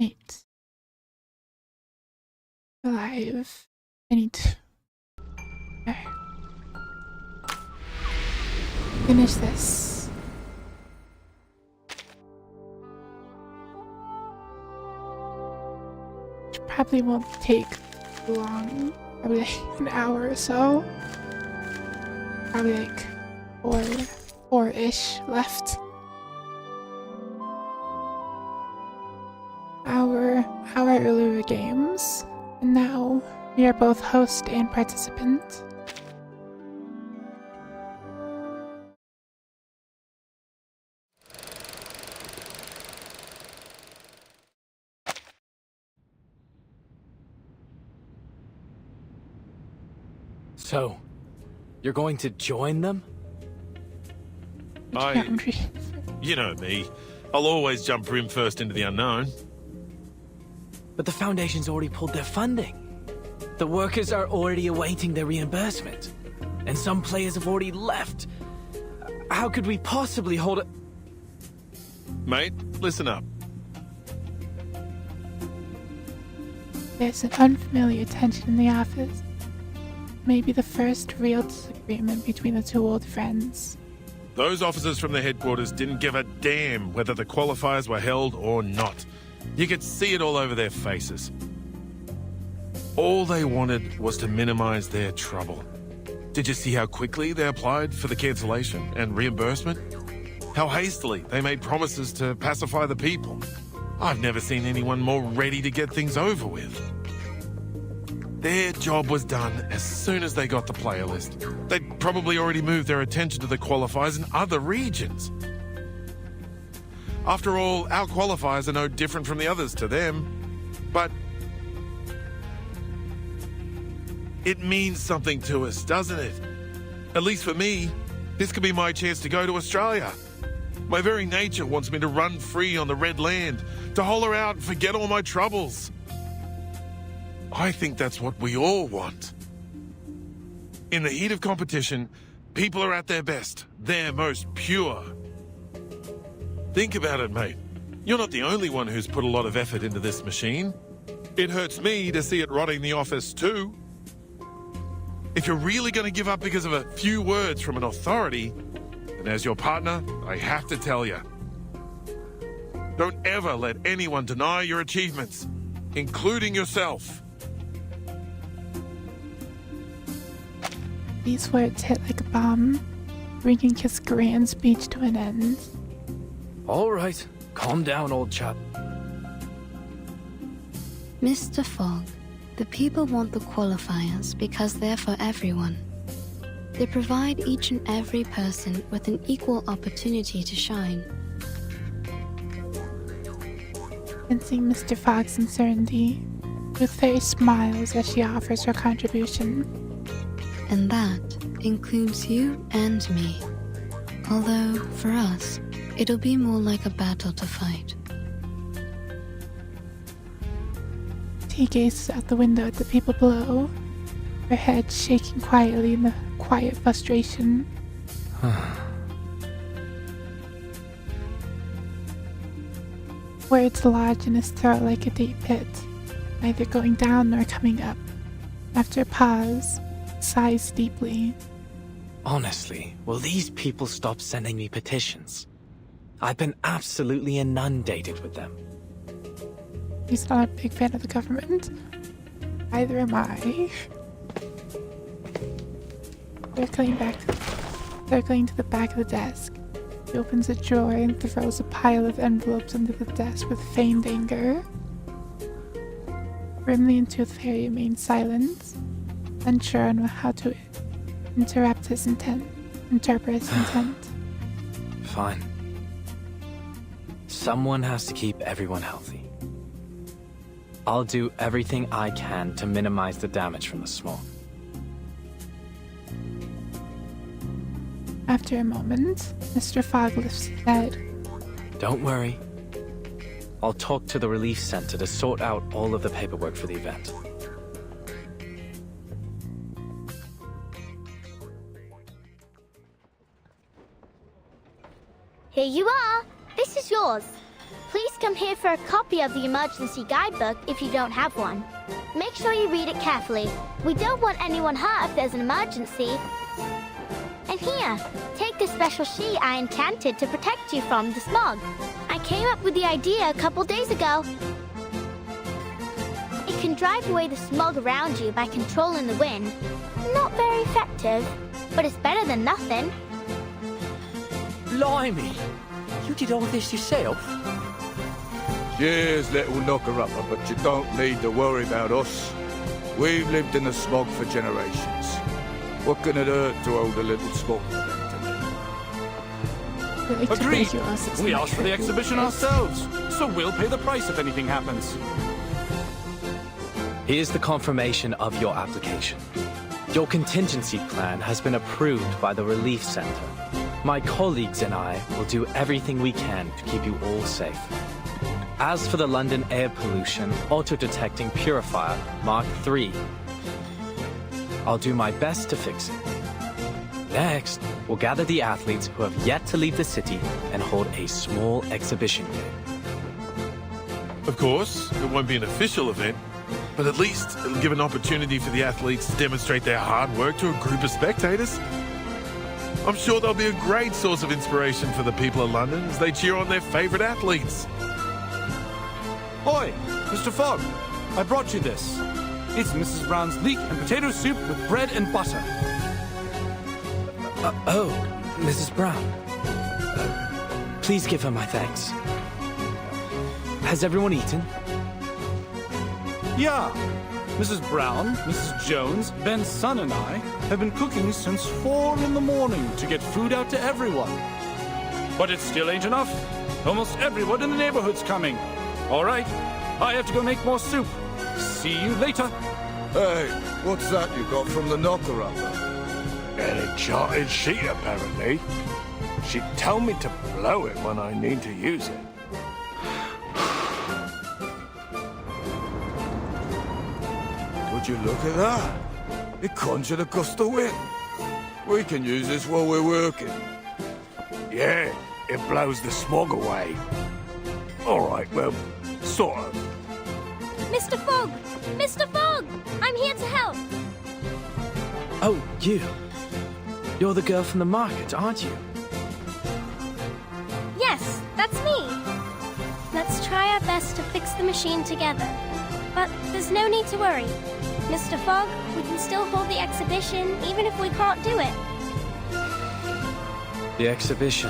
Wait. Alive. I need to finish this. Which probably won't take long. Probably like an hour or so. Probably like four-ish left. Our earlier games, and now we are both host and participant. So, you're going to join them? You know me. I'll always jump rim first into the unknown. But the Foundation's already pulled their funding. The workers are already awaiting their reimbursement. And some players have already left. How could we possibly hold it? Mate, listen up. There's an unfamiliar tension in the office. Maybe the first real disagreement between the two old friends. Those officers from the headquarters didn't give a damn whether the qualifiers were held or not. You could see it all over their faces. All they wanted was to minimize their trouble. Did you see how quickly they applied for the cancellation and reimbursement? How hastily they made promises to pacify the people. I've never seen anyone more ready to get things over with. Their job was done as soon as they got the player list. They'd probably already moved their attention to the qualifiers in other regions. After all, our qualifiers are no different from the others to them. But it means something to us, doesn't it? At least for me, this could be my chance to go to Australia. My very nature wants me to run free on the Red Land, to holler out and forget all my troubles. I think that's what we all want. In the heat of competition, people are at their best, their most pure. Think about it, mate. You're not the only one who's put a lot of effort into this machine. It hurts me to see it rotting the office too. If you're really going to give up because of a few words from an authority, then as your partner, I have to tell you. Don't ever let anyone deny your achievements, including yourself. These words hit like a bomb, bringing his grand speech to an end. All right, calm down, old chap. Mr. Fogg, the people want the qualifiers because they're for everyone. They provide each and every person with an equal opportunity to shine. Sensing Mr. Fogg's uncertainty, Ruth Fairy smiles as she offers her contribution. And that includes you and me. Although, for us, it'll be more like a battle to fight. She gazes out the window at the people below, her head shaking quietly in the quiet frustration. Words lodge in his throat like a deep pit, neither going down nor coming up. After a pause, sighs deeply. Honestly, will these people stop sending me petitions? I've been absolutely inundated with them. He's not a big fan of the government. Either am I. Circling to the back of the desk, he opens a drawer and throws a pile of envelopes under the desk with feigned anger. Grimly and Tooth Fairy remain silent, unsure on how to interpret his intent. Fine. Someone has to keep everyone healthy. I'll do everything I can to minimize the damage from the smoke. After a moment, Mr. Fogg lifts his head. Don't worry. I'll talk to the relief center to sort out all of the paperwork for the event. Here you are. This is yours. Please come here for a copy of the emergency guidebook if you don't have one. Make sure you read it carefully. We don't want anyone hurt if there's an emergency. And here, take this special sheet I enchanted to protect you from the smog. I came up with the idea a couple days ago. It can drive away the smog around you by controlling the wind. Not very effective, but it's better than nothing. Blimey! You did all this yourself? Cheers, little knocker-upper, but you don't need to worry about us. We've lived in the smog for generations. What can it hurt to hold a little smog event? Agreed. We asked for the exhibition ourselves, so we'll pay the price if anything happens. Here's the confirmation of your application. Your contingency plan has been approved by the Relief Center. My colleagues and I will do everything we can to keep you all safe. As for the London air pollution auto-detecting purifier Mark III, I'll do my best to fix it. Next, we'll gather the athletes who have yet to leave the city and hold a small exhibition game. Of course, it won't be an official event, but at least it'll give an opportunity for the athletes to demonstrate their hard work to a group of spectators. I'm sure they'll be a great source of inspiration for the people of London as they cheer on their favourite athletes. Oi, Mr. Fogg, I brought you this. It's Mrs. Brown's leek and potato soup with bread and butter. Oh, Mrs. Brown. Please give her my thanks. Has everyone eaten? Yeah. Mrs. Brown, Mrs. Jones, Ben's son and I have been cooking since 4 in the morning to get food out to everyone. But it still ain't enough. Almost everyone in the neighborhood's coming. All right, I have to go make more soup. See you later. Hey, what's that you got from the knocker-upper? An enchanted sheet, apparently. She'd tell me to blow it when I need to use it. Would you look at that? It conjured a gust of wind. We can use this while we're working. Yeah, it blows the smog away. All right, well, sort of. Mr. Fogg! Mr. Fogg! I'm here to help! Oh, you. You're the girl from the market, aren't you? Yes, that's me. Let's try our best to fix the machine together. But there's no need to worry. Mr. Fogg, we can still hold the exhibition even if we can't do it. The exhibition.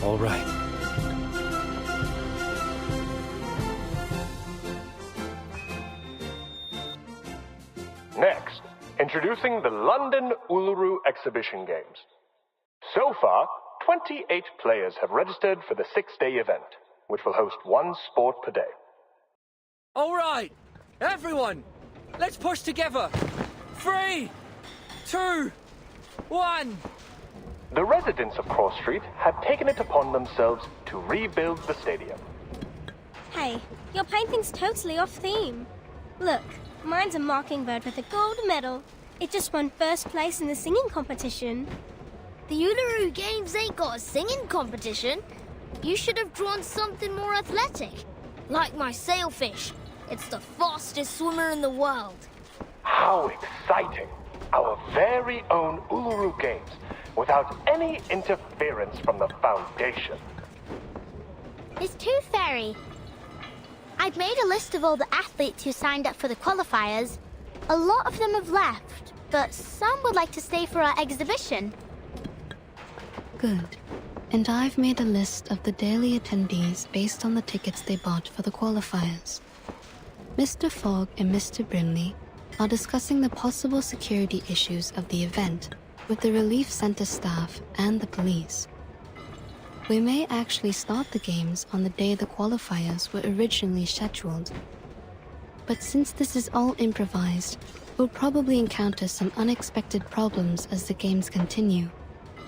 All right. Next, introducing the London Uluru Exhibition Games. So far, 28 players have registered for the 6-day event, which will host one sport per day. All right, everyone, let's push together. 3, 2, 1. The residents of Cross Street have taken it upon themselves to rebuild the stadium. Hey, your painting's totally off theme. Look, mine's a mockingbird with a gold medal. It just won first place in the singing competition. The Uluru Games ain't got a singing competition. You should have drawn something more athletic. Like my sailfish. It's the fastest swimmer in the world. How exciting! Our very own Uluru Games, without any interference from the Foundation. It's too fairy. I've made a list of all the athletes who signed up for the qualifiers. A lot of them have left, but some would like to stay for our exhibition. Good. And I've made a list of the daily attendees based on the tickets they bought for the qualifiers. Mr. Fogg and Mr. Brimley are discussing the possible security issues of the event with the Relief Center staff and the police. We may actually start the games on the day the qualifiers were originally scheduled. But since this is all improvised, we'll probably encounter some unexpected problems as the games continue.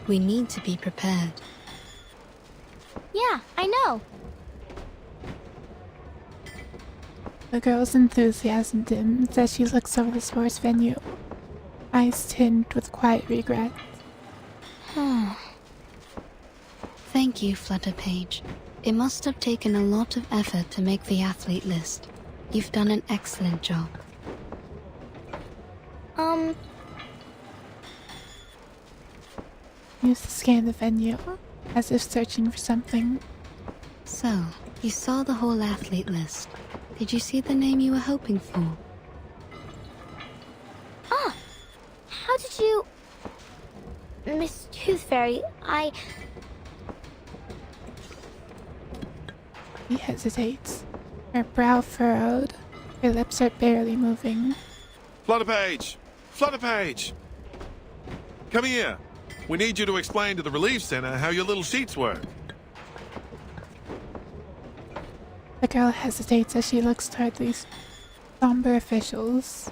We need to be prepared. Yeah, I know. The girl's enthusiasm dims as she looks over the sports venue, eyes tinged with quiet regret. Thank you, Flutterpage. It must have taken a lot of effort to make the athlete list. You've done an excellent job. Use to scan the venue, as if searching for something. So, you saw the whole athlete list. Did you see the name you were hoping for? How did you... Miss Tooth Fairy, He hesitates, her brow furrowed, her lips are barely moving. Flutterpage! Flutterpage! Come here. We need you to explain to the Relief Center how your little sheets work. The girl hesitates as she looks toward these somber officials.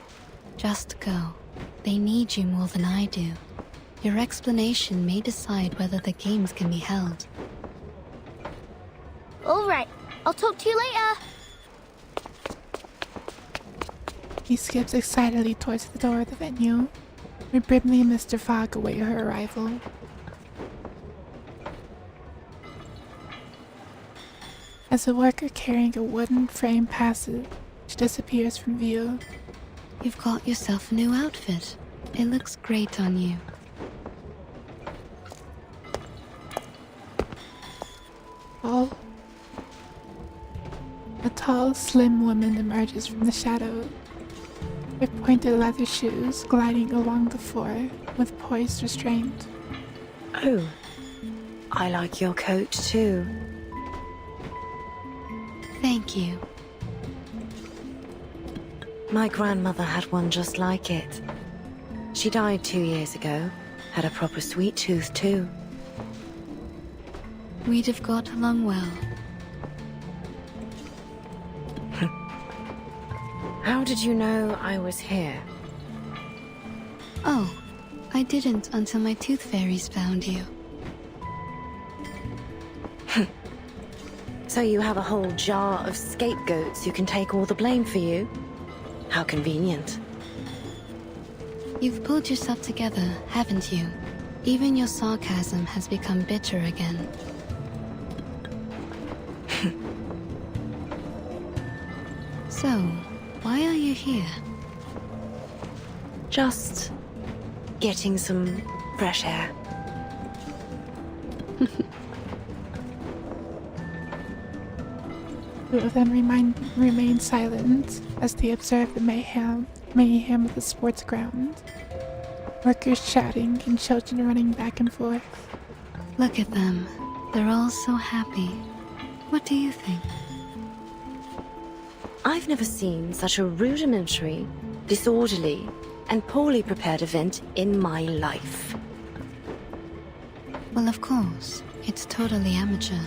Just go. They need you more than I do. Your explanation may decide whether the games can be held. All right, I'll talk to you later. He skips excitedly towards the door of the venue, where Brimley and Mr. Fogg await her arrival. As a worker carrying a wooden frame passes, she disappears from view. You've got yourself a new outfit. It looks great on you. A tall, slim woman emerges from the shadow, her pointed leather shoes gliding along the floor with poised restraint. Oh, I like your coat too. Thank you. My grandmother had one just like it. She died 2 years ago. Had a proper sweet tooth too. We'd have got along well. How did you know I was here? Oh, I didn't until my tooth fairies found you. So you have a whole jar of scapegoats who can take all the blame for you? How convenient. You've pulled yourself together, haven't you? Even your sarcasm has become bitter again. So, why are you here? Just getting some fresh air. Two of them remain silent as they observe the mayhem of the sports ground. Workers shouting and children running back and forth. Look at them. They're all so happy. What do you think? I've never seen such a rudimentary, disorderly, and poorly prepared event in my life. Well, of course, it's totally amateur.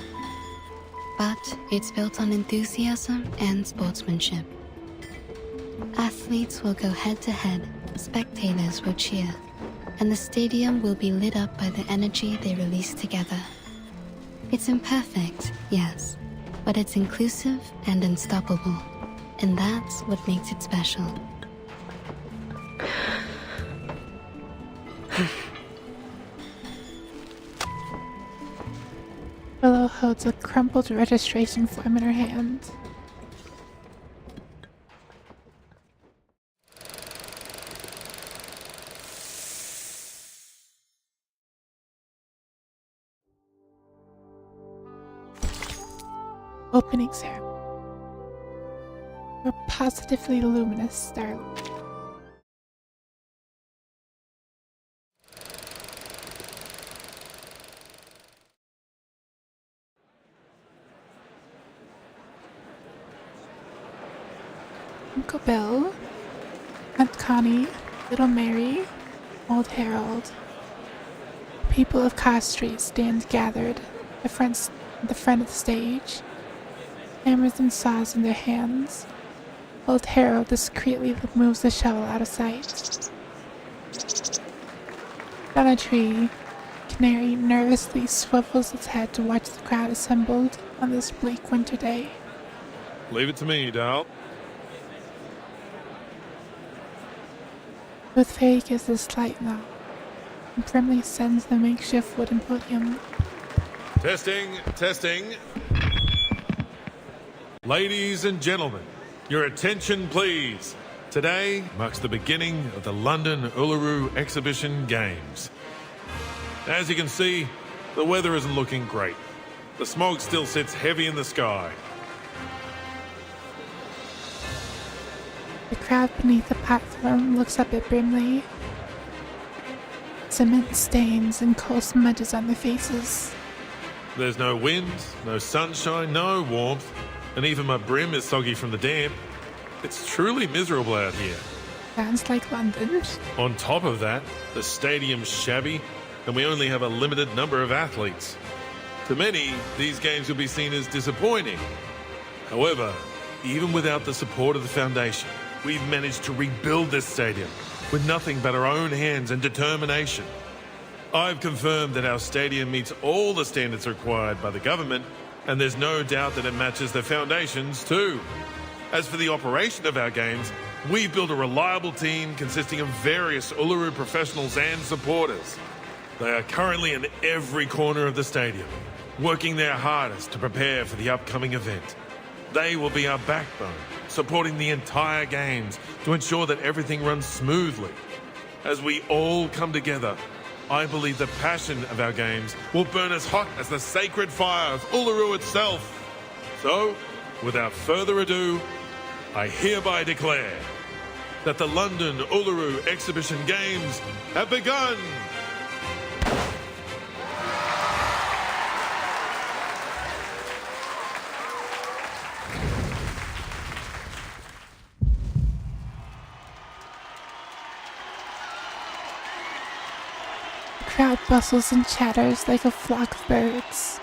But it's built on enthusiasm and sportsmanship. Athletes will go head-to-head, spectators will cheer, and the stadium will be lit up by the energy they release together. It's imperfect, yes, but it's inclusive and unstoppable, and that's what makes it special. Willow holds a crumpled registration form in her hand. Opening ceremony. A positively luminous starlight. Uncle Bill, Aunt Connie, Little Mary, Old Harold. People of Carr Street stand gathered at the front of the stage, hammers and saws in their hands. Old Harold discreetly moves the shovel out of sight. On a tree, Canary nervously swivels its head to watch the crowd assembled on this bleak winter day. Leave it to me, Dal. Tooth Fairy gives a slight nod, and Brimley sends the makeshift wooden podium. Testing, testing. Ladies and gentlemen, your attention please. Today marks the beginning of the London Uluru Exhibition Games. As you can see, the weather isn't looking great. The smog still sits heavy in the sky. The crowd beneath the platform looks up at Brimley. Cement stains and coal smudges on their faces. There's no wind, no sunshine, no warmth, and even my brim is soggy from the damp. It's truly miserable out here. Sounds like London. On top of that, the stadium's shabby, and we only have a limited number of athletes. To many, these games will be seen as disappointing. However, even without the support of the Foundation, we've managed to rebuild this stadium with nothing but our own hands and determination. I've confirmed that our stadium meets all the standards required by the government, and there's no doubt that it matches the Foundation's too. As for the operation of our games, we've built a reliable team consisting of various Uluru professionals and supporters. They are currently in every corner of the stadium, working their hardest to prepare for the upcoming event. They will be our backbone, supporting the entire games to ensure that everything runs smoothly. As we all come together, I believe the passion of our games will burn as hot as the sacred fire of Uluru itself. So, without further ado, I hereby declare that the London Uluru Exhibition Games have begun! The crowd bustles and chatters like a flock of birds.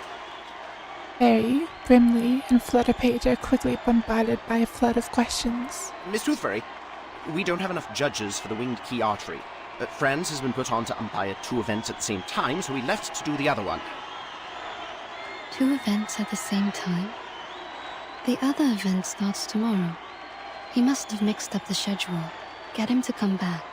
Harry, Brimley, and Flutterpage are quickly bombarded by a flood of questions. Miss Toothfairy, we don't have enough judges for the winged key archery. Franz has been put on to umpire 2 events at the same time, so he left to do the other one. 2 events at the same time? The other event starts tomorrow. He must have mixed up the schedule. Get him to come back.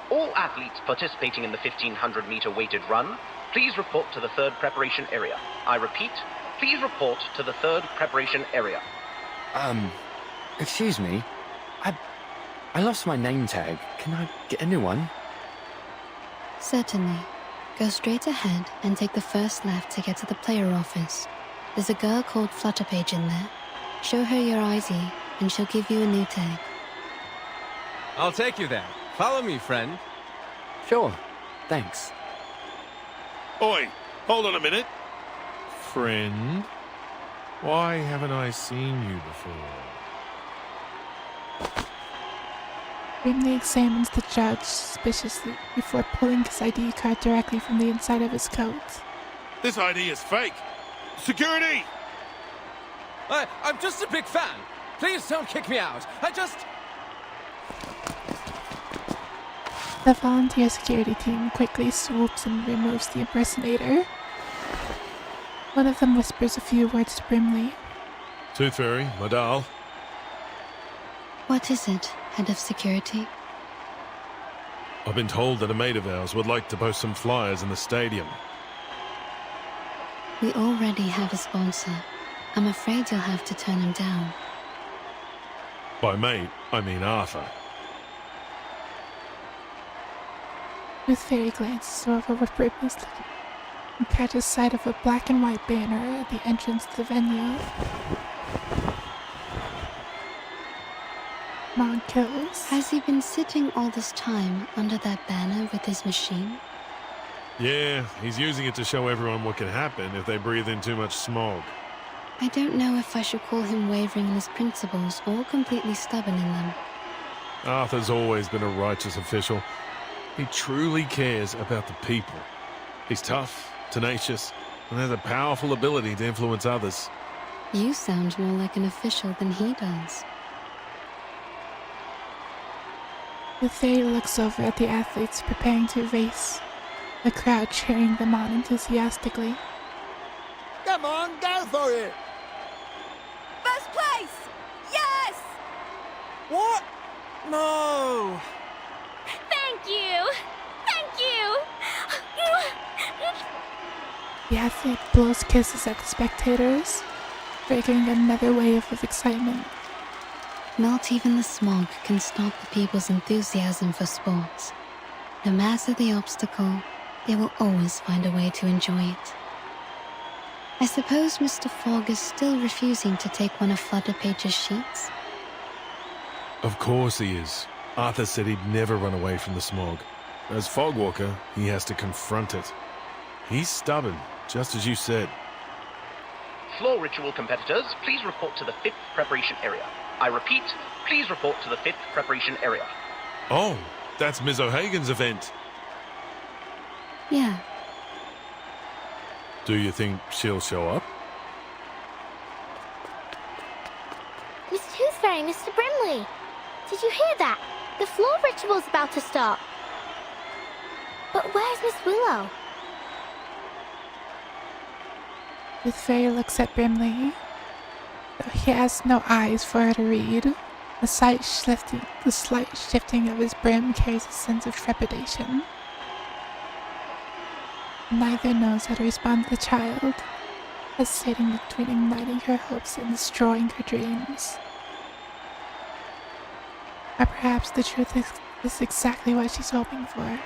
All athletes participating in the 1500-meter weighted run, please report to the 3rd preparation area. I repeat, please report to the 3rd preparation area. Excuse me. I lost my name tag. Can I get a new one? Certainly. Go straight ahead and take the first left to get to the player office. There's a girl called Flutterpage in there. Show her your ID, and she'll give you a new tag. I'll take you there. Follow me, friend. Sure. Thanks. Oi, hold on a minute. Friend, why haven't I seen you before? Brimley examines the judge suspiciously before pulling his ID card directly from the inside of his coat. This ID is fake. Security! I'm just a big fan. Please don't kick me out. The volunteer security team quickly swoops and removes the impersonator. One of them whispers a few words to Brimley. Tooth Fairy, my doll. What is it, head of security? I've been told that a mate of ours would like to post some flyers in the stadium. We already have a sponsor. I'm afraid you'll have to turn him down. By mate, I mean Arthur. Tooth Fairy glances over with Brimley's and catches sight of a black and white banner at the entrance to the venue. Mog kills. Has he been sitting all this time under that banner with his machine? Yeah, he's using it to show everyone what can happen if they breathe in too much smog. I don't know if I should call him wavering in his principles or completely stubborn in them. Arthur's always been a righteous official. He truly cares about the people. He's tough, tenacious, and has a powerful ability to influence others. You sound more like an official than he does. The Fairy looks over at the athletes preparing to race, the crowd cheering them on enthusiastically. Come on, go for it! First place! Yes! What? No! Thank you! Thank you! The athlete blows kisses at the spectators. triggering another wave of excitement. Not even the smog can stop the people's enthusiasm for sports. No matter the obstacle, they will always find a way to enjoy it. I suppose Mr. Fogg is still refusing to take one of Flutterpage's sheets? Of course he is. Arthur said he'd never run away from the smog. As Fogwalker, he has to confront it. He's stubborn, just as you said. Floor ritual competitors, please report to the 5th preparation area. I repeat, please report to the 5th preparation area. Oh, that's Ms. O'Hagan's event. Yeah. Do you think she'll show up? Miss Tooth Fairy, Mr. Brimley. Did you hear that? The floor ritual's about to start. But where's Miss Willow? Tooth Fairy looks at Brimley, though he has no eyes for her to read. The slight shifting of his brim carries a sense of trepidation. Neither knows how to respond to the child, hesitating between igniting her hopes and destroying her dreams. Or perhaps the truth is exactly what she's hoping for.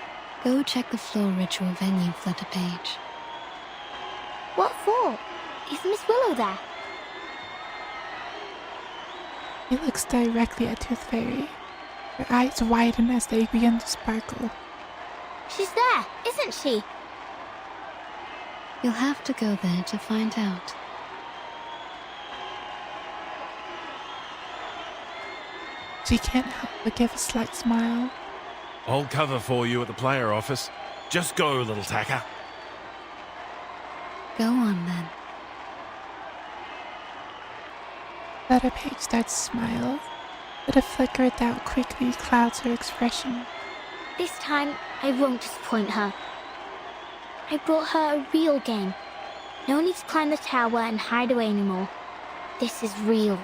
Go check the floor ritual venue, Flutterpage. What for? Is Miss Willow there? He looks directly at Tooth Fairy. Her eyes widen as they begin to sparkle. She's there, isn't she? You'll have to go there to find out. She can't help but give a slight smile. I'll cover for you at the player office. Just go, little tacker. Go on then. Flutterpage starts to smile, but a flicker of doubt quickly clouds her expression. This time, I won't disappoint her. I brought her a real game. No need to climb the tower and hide away anymore. This is real.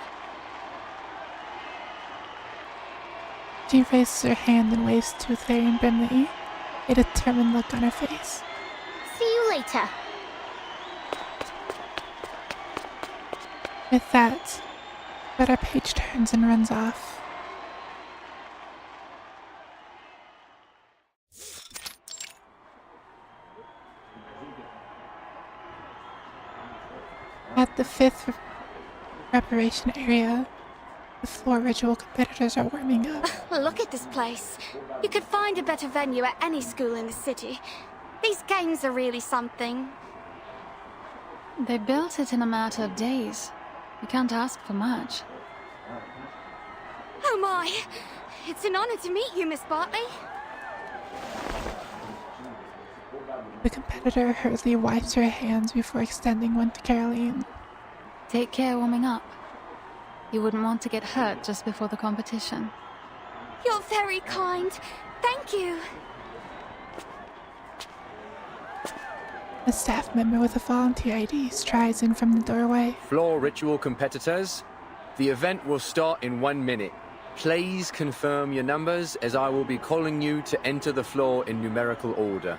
She raises her hand and waves to Tooth Fairy and Brimley, a determined look on her face. See you later. With that, Flutterpage turns and runs off. At the 5th preparation area, the floor ritual competitors are warming up. Look at this place. You could find a better venue at any school in the city. These games are really something. They built it in a matter of days. You can't ask for much. Oh my! It's an honor to meet you, Miss Bartley. The competitor hurriedly wipes her hands before extending one to Caroline. Take care warming up. You wouldn't want to get hurt just before the competition. You're very kind. Thank you. A staff member with a volunteer ID strides in from the doorway. Floor ritual competitors, the event will start in 1 minute. Please confirm your numbers as I will be calling you to enter the floor in numerical order.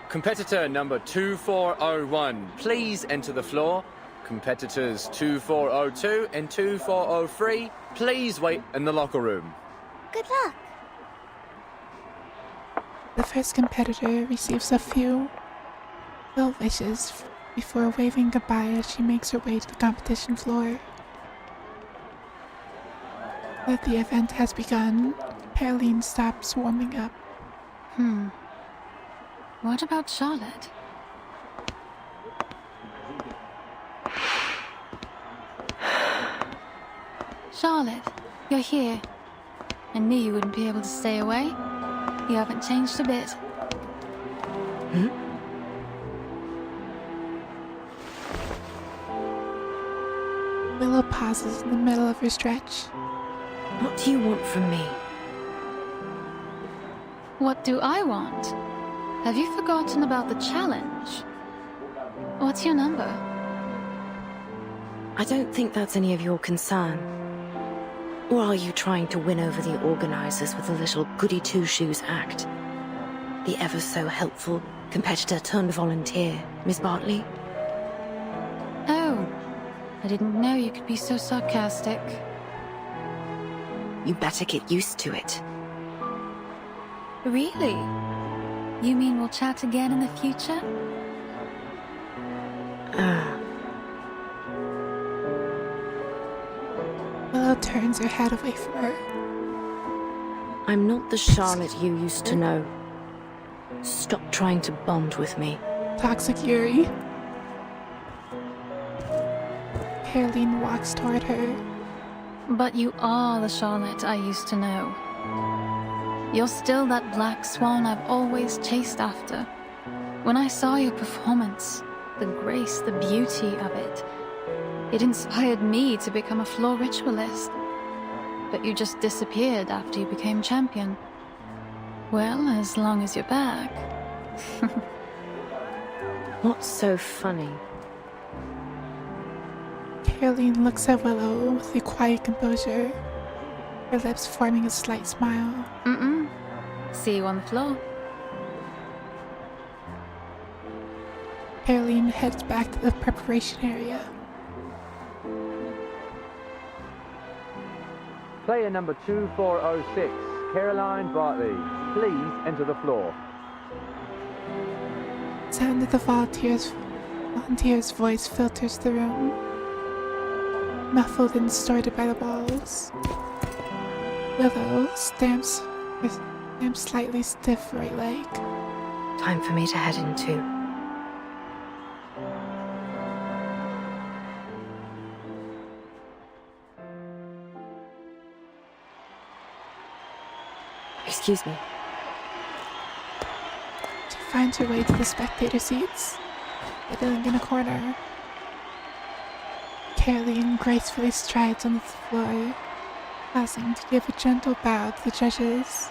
Competitor number 2401, please enter the floor. Competitors 2402 and 2403, please wait in the locker room. Good luck. The first competitor receives a few well wishes before waving goodbye as she makes her way to the competition floor. That the event has begun, Caroline stops warming up. What about Charlotte? Charlotte, you're here. I knew you wouldn't be able to stay away. You haven't changed a bit. Willow pauses in the middle of her stretch. What do you want from me? What do I want? Have you forgotten about the challenge? What's your number? I don't think that's any of your concern. Or are you trying to win over the organizers with a little goody two-shoes act? The ever so helpful competitor turned volunteer, Miss Bartley? Oh, I didn't know you could be so sarcastic. You better get used to it. Really? You mean we'll chat again in the future? Willow turns her head away from her. I'm not the Charlotte you used to know. Stop trying to bond with me. Toxic Yuri. Caroline walks toward her. But you are the Charlotte I used to know. You're still that black swan I've always chased after. When I saw your performance, the grace, the beauty of it, it inspired me to become a floor ritualist. But you just disappeared after you became champion. Well, as long as you're back. What's so funny? Caroline looks at Willow with a quiet composure, her lips forming a slight smile. See you on the floor. Caroline heads back to the preparation area. Player number 2406, Caroline Bartley. Please enter the floor. Sound of the volunteer's voice filters the room, muffled and distorted by the walls. Willow stamps slightly stiff right leg. Time for me to head in too. Excuse me. She finds her way to the spectator seats, middling in a corner. Caroline gracefully strides on the floor, pausing to give a gentle bow to the judges.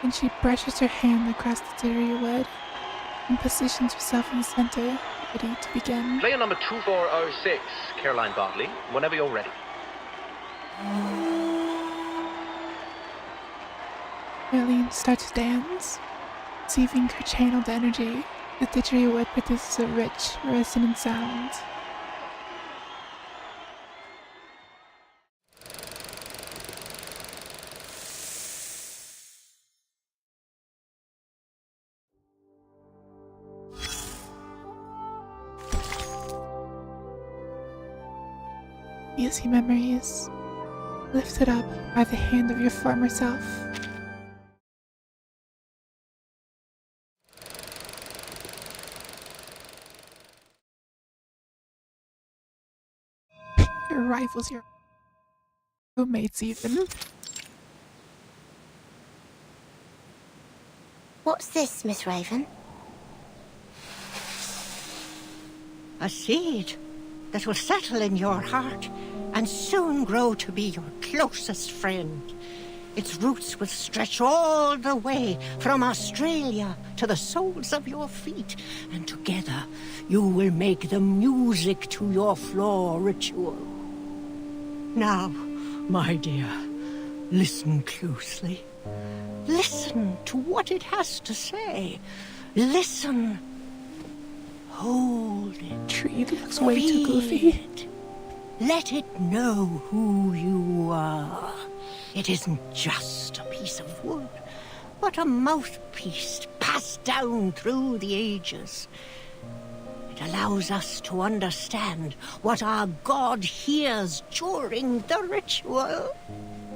Then she brushes her hand across the didgeridoo wood and positions herself in the center, ready to begin. Player number 2406, Caroline Bartley, whenever you're ready. Caroline starts to dance. Receiving her channeled energy, the didgeridoo wood produces a rich, resonant sound. Easy memories, lifted up by the hand of your former self. Your rivals, your roommates even. What's this, Miss Raven? A seed that will settle in your heart and soon grow to be your closest friend. Its roots will stretch all the way from Australia to the soles of your feet, and together you will make the music to your floor ritual. Now, my dear, listen closely. Listen to what it has to say. Listen. Hold it. Tree looks way too goofy. It. Let it know who you are. It isn't just a piece of wood, but a mouthpiece passed down through the ages. It allows us to understand what our God hears during the ritual.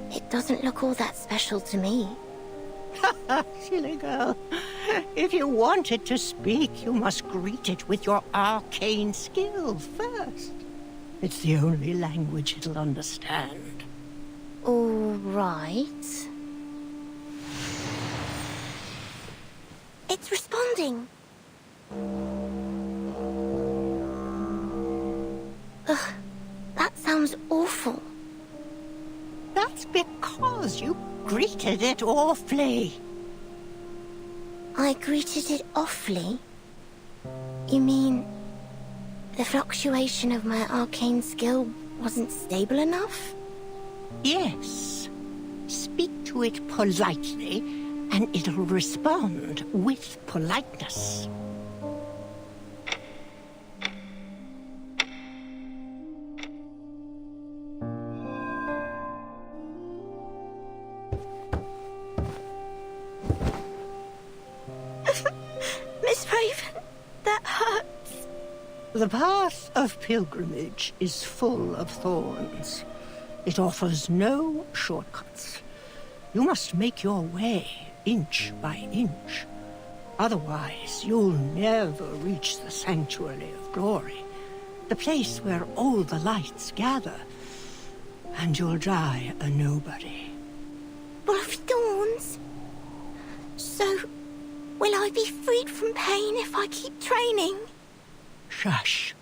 It doesn't look all that special to me. Silly girl. If you want it to speak, you must greet it with your arcane skill first. It's the only language it'll understand. All right. It's responding. Ugh, that sounds awful. That's because you greeted it awfully. I greeted it awfully? You mean the fluctuation of my arcane skill wasn't stable enough? Yes. Speak to it politely, and it'll respond with The path of pilgrimage is full of thorns. It offers no shortcuts. You must make your way, inch by inch. Otherwise, you'll never reach the Sanctuary of Glory, the place where all the lights gather, and you'll die a nobody. Full of thorns? So, will I be freed from pain if I keep training? Shush.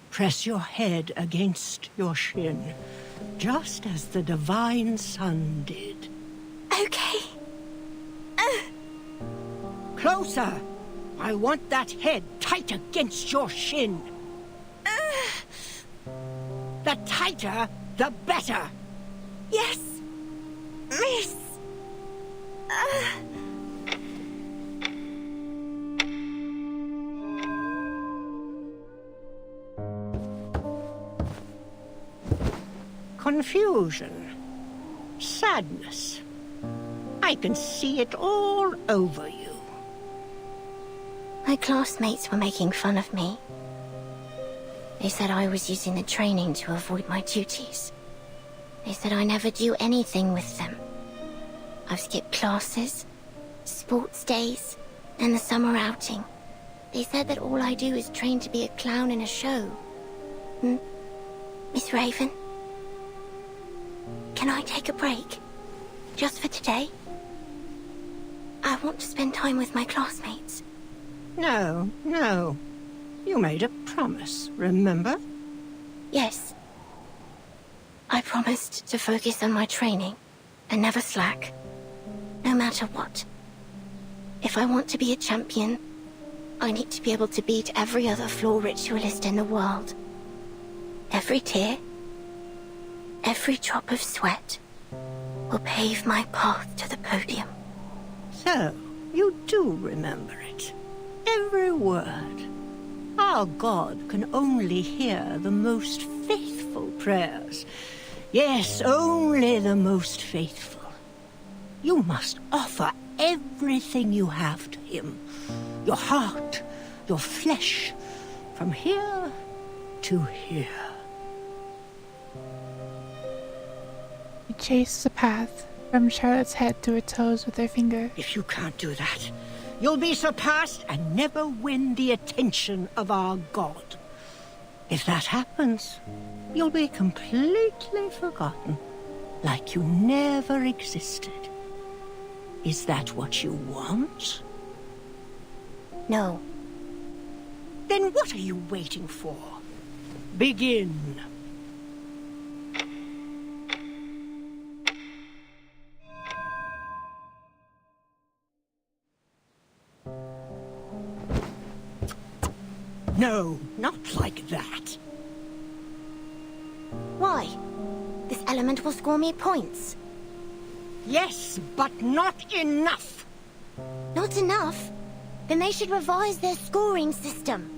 Press your head against your shin, just as the divine sun did. Okay. Closer! I want that head tight against your shin. The tighter, the better. Yes, miss. Confusion. Sadness. I can see it all over you. My classmates were making fun of me. They said I was using the training to avoid my duties. They said I never do anything with them. I've skipped classes, sports days, and the summer outing. They said that all I do is train to be a clown in a show. Miss Raven? Can I take a break? Just for today? I want to spend time with my classmates. No, no. You made a promise, remember? Yes. I promised to focus on my training and never slack, no matter what. If I want to be a champion, I need to be able to beat every other floor ritualist in the world. Every tear, every drop of sweat will pave my path to the podium. So, you do remember it. Every word. Our God can only hear the most faithful prayers. Yes, only the most faithful. You must offer everything you have to him. Your heart, your flesh, from here to here. He chased the path from Charlotte's head to her toes with her finger. If you can't do that, you'll be surpassed and never win the attention of our God. If that happens, you'll be completely forgotten, like you never existed. Is that what you want? No. Then what are you waiting for? Begin. No, not like that. Why? This element will score me points. Yes, but not enough. Not enough? Then they should revise their scoring system.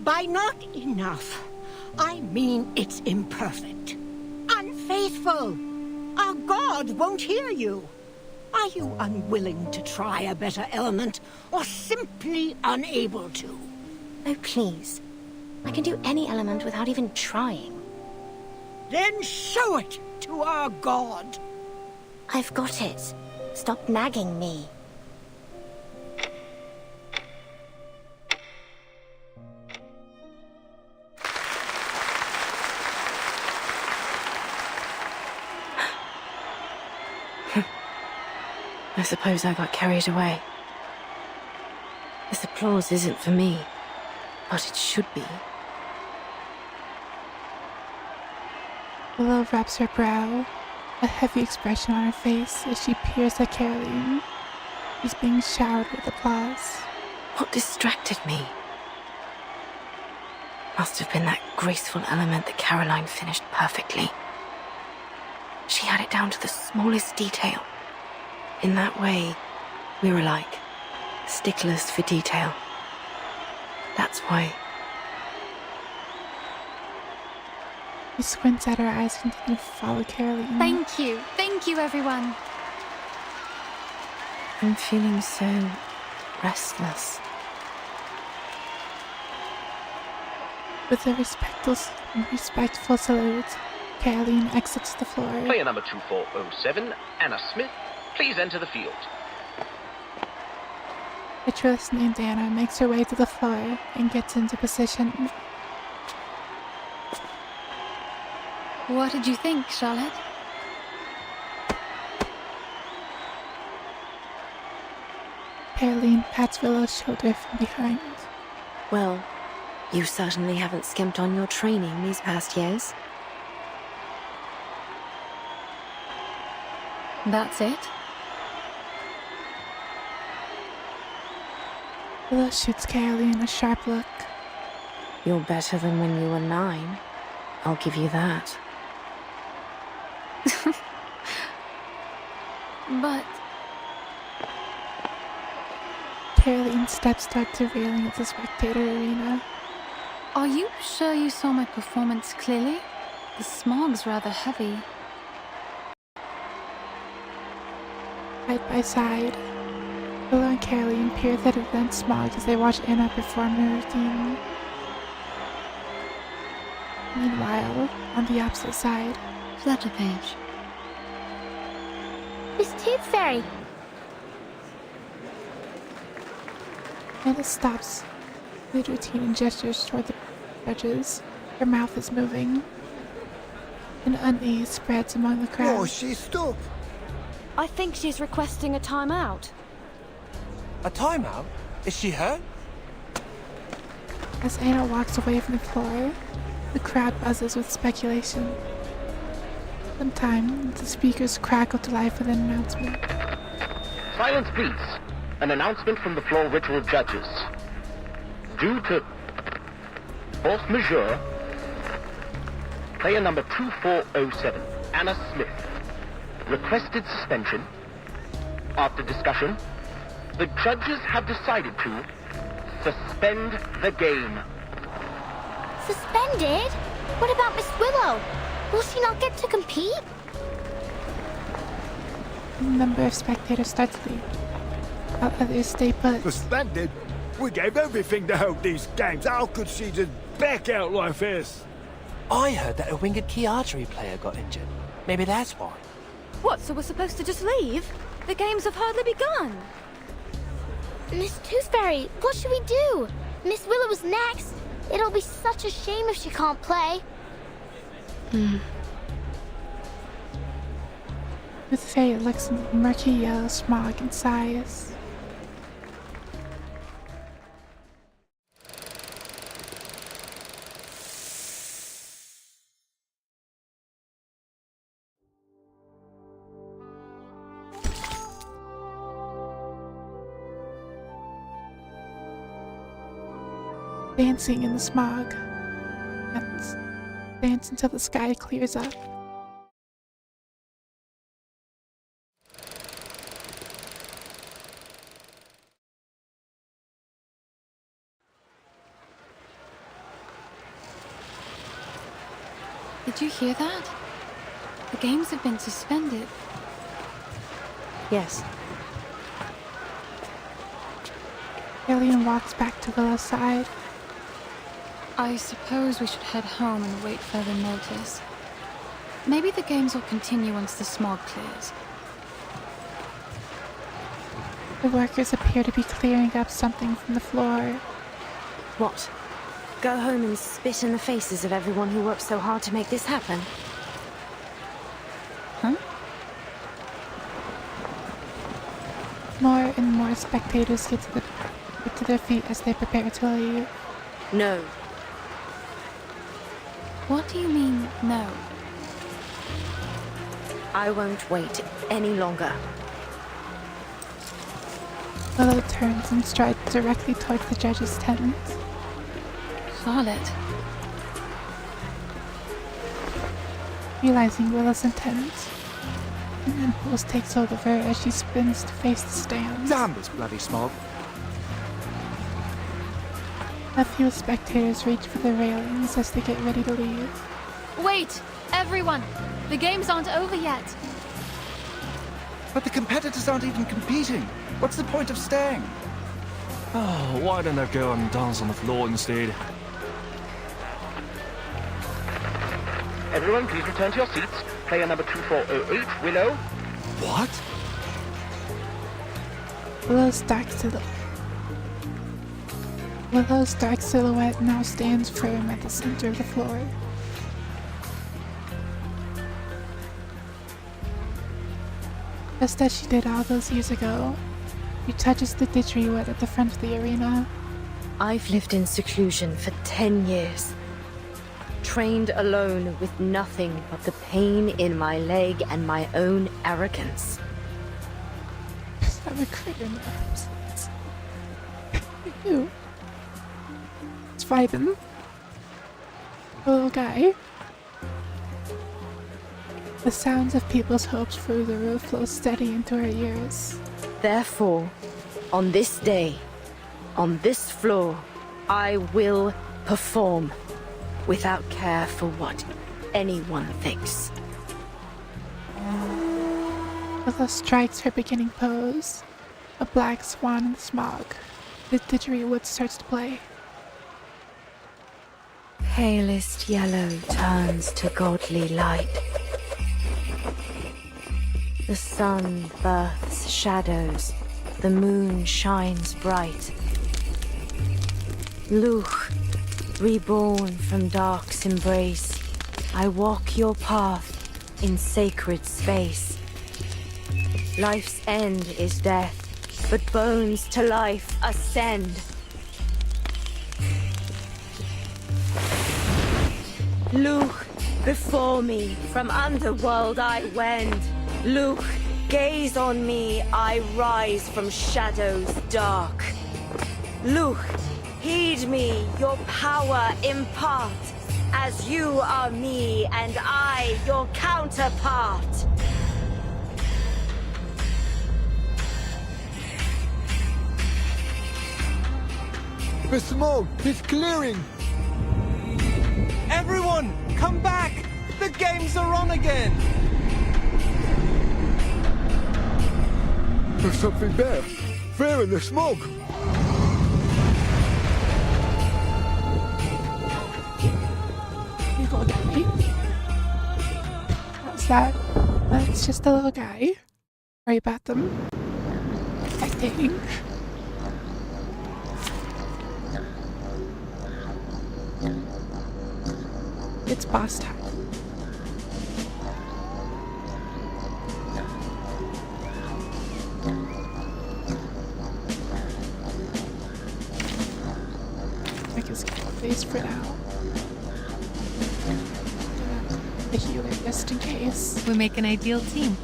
By not enough, I mean it's imperfect. Unfaithful. Our God won't hear you. Are you unwilling to try a better element, or simply unable to? Oh, please. I can do any element without even trying. Then show it to our God. I've got it. Stop nagging me. I suppose I got carried away. This applause isn't for me, but it should be. Willow wraps her brow, a heavy expression on her face as she peers at Caroline. She's being showered with applause. What distracted me? Must have been that graceful element that Caroline finished perfectly. She had it down to the smallest detail. In that way, we were like sticklers for detail. That's why. She squints at her eyes and continue to follow Caroline. Thank you everyone. I'm feeling so restless. With a respectful salute, Caroline exits the floor. Player number 2407, Anna Smith, please enter the field. Actress named Anna makes her way to the floor and gets into position. What did you think, Charlotte? Caroline pats Willow's shoulder from behind. Well, you certainly haven't skimped on your training these past years. That's it? Willow shoots Caroline a sharp look. You're better than when you were 9. I'll give you that. But... Caroline steps towards the railing of the spectator arena. Are you sure you saw my performance clearly? The smog's rather heavy. Side by side, Willow and Caroline peer through the dense smog as they watch Anna perform her routine. Meanwhile, on the opposite side, Flutter page. Miss Tooth Fairy. Anna stops mid-routine and gestures toward the judges. Her mouth is moving. An unease spreads among the crowd. Oh, she's stuck. I think she's requesting a timeout. A timeout? Is she hurt? As Anna walks away from the floor, the crowd buzzes with speculation. Sometimes the speakers crackle to life with an announcement. Silence, please. An announcement from the floor ritual judges. Due to force majeure, player number 2407, Anna Smith, requested suspension. After discussion, the judges have decided to suspend the game. Suspended? What about Miss Willow? Will she not get to compete? A number of spectators start to leave, while others stay put. Suspended? We gave everything to hold these games. How could she just back out like this? I heard that a winged key archery player got injured. Maybe that's why. What, so we're supposed to just leave? The games have hardly begun. Miss Tooth Fairy, what should we do? Miss Willow is next. It'll be such a shame if she can't play. Tooth Fairy looks into the murky yellow smog and sighs. Dancing in the smog. Dance until the sky clears up. Did you hear that? The games have been suspended. Yes. Alien walks back to Willow's side. I suppose we should head home and wait further notice. Maybe the games will continue once the smog clears. The workers appear to be clearing up something from the floor. What? Go home and spit in the faces of everyone who worked so hard to make this happen? Huh? More and more spectators get to their feet as they prepare to leave. No. What do you mean, no? I won't wait any longer. Willow turns and strides directly towards the judge's tent. Charlotte. Realizing Willow's intent, an impulse takes hold of her as she spins to face the stands. Damn this bloody smog. A few spectators reach for the railings as they get ready to leave. Wait! Everyone! The games aren't over yet! But the competitors aren't even competing. What's the point of staying? Oh, why don't I go and dance on the floor instead? Everyone, please return to your seats. Player number 2408, Willow. What? Willow's dark silhouette now stands firm at the center of the floor. Just as she did all those years ago, she touches the didgeridoo at the front of the arena. I've lived in seclusion for 10 years. Trained alone with nothing but the pain in my leg and my own arrogance. I'm a critter now. Ew. It's vibing. The little guy. The sounds of people's hopes through the roof flow steady into her ears. Therefore, on this day, on this floor, I will perform without care for what anyone thinks. Willow strikes her beginning pose. A black swan in the smog. The didgeridoo starts to play. Palest yellow turns to godly light. The sun births shadows, the moon shines bright. Luch, reborn from dark's embrace, I walk your path in sacred space. Life's end is death, but bones to life ascend. Luch, before me, from underworld I wend. Luch, gaze on me, I rise from shadows dark. Luch, heed me, your power impart, as you are me and I your counterpart. The smoke is clearing! Everyone, come back! The games are on again! There's something there. There in the smoke. You go get me. How's that? That's just a little guy. Worry about them. Spectating. It's boss time. I can skip the face for now. The healer just in case. We make an ideal team.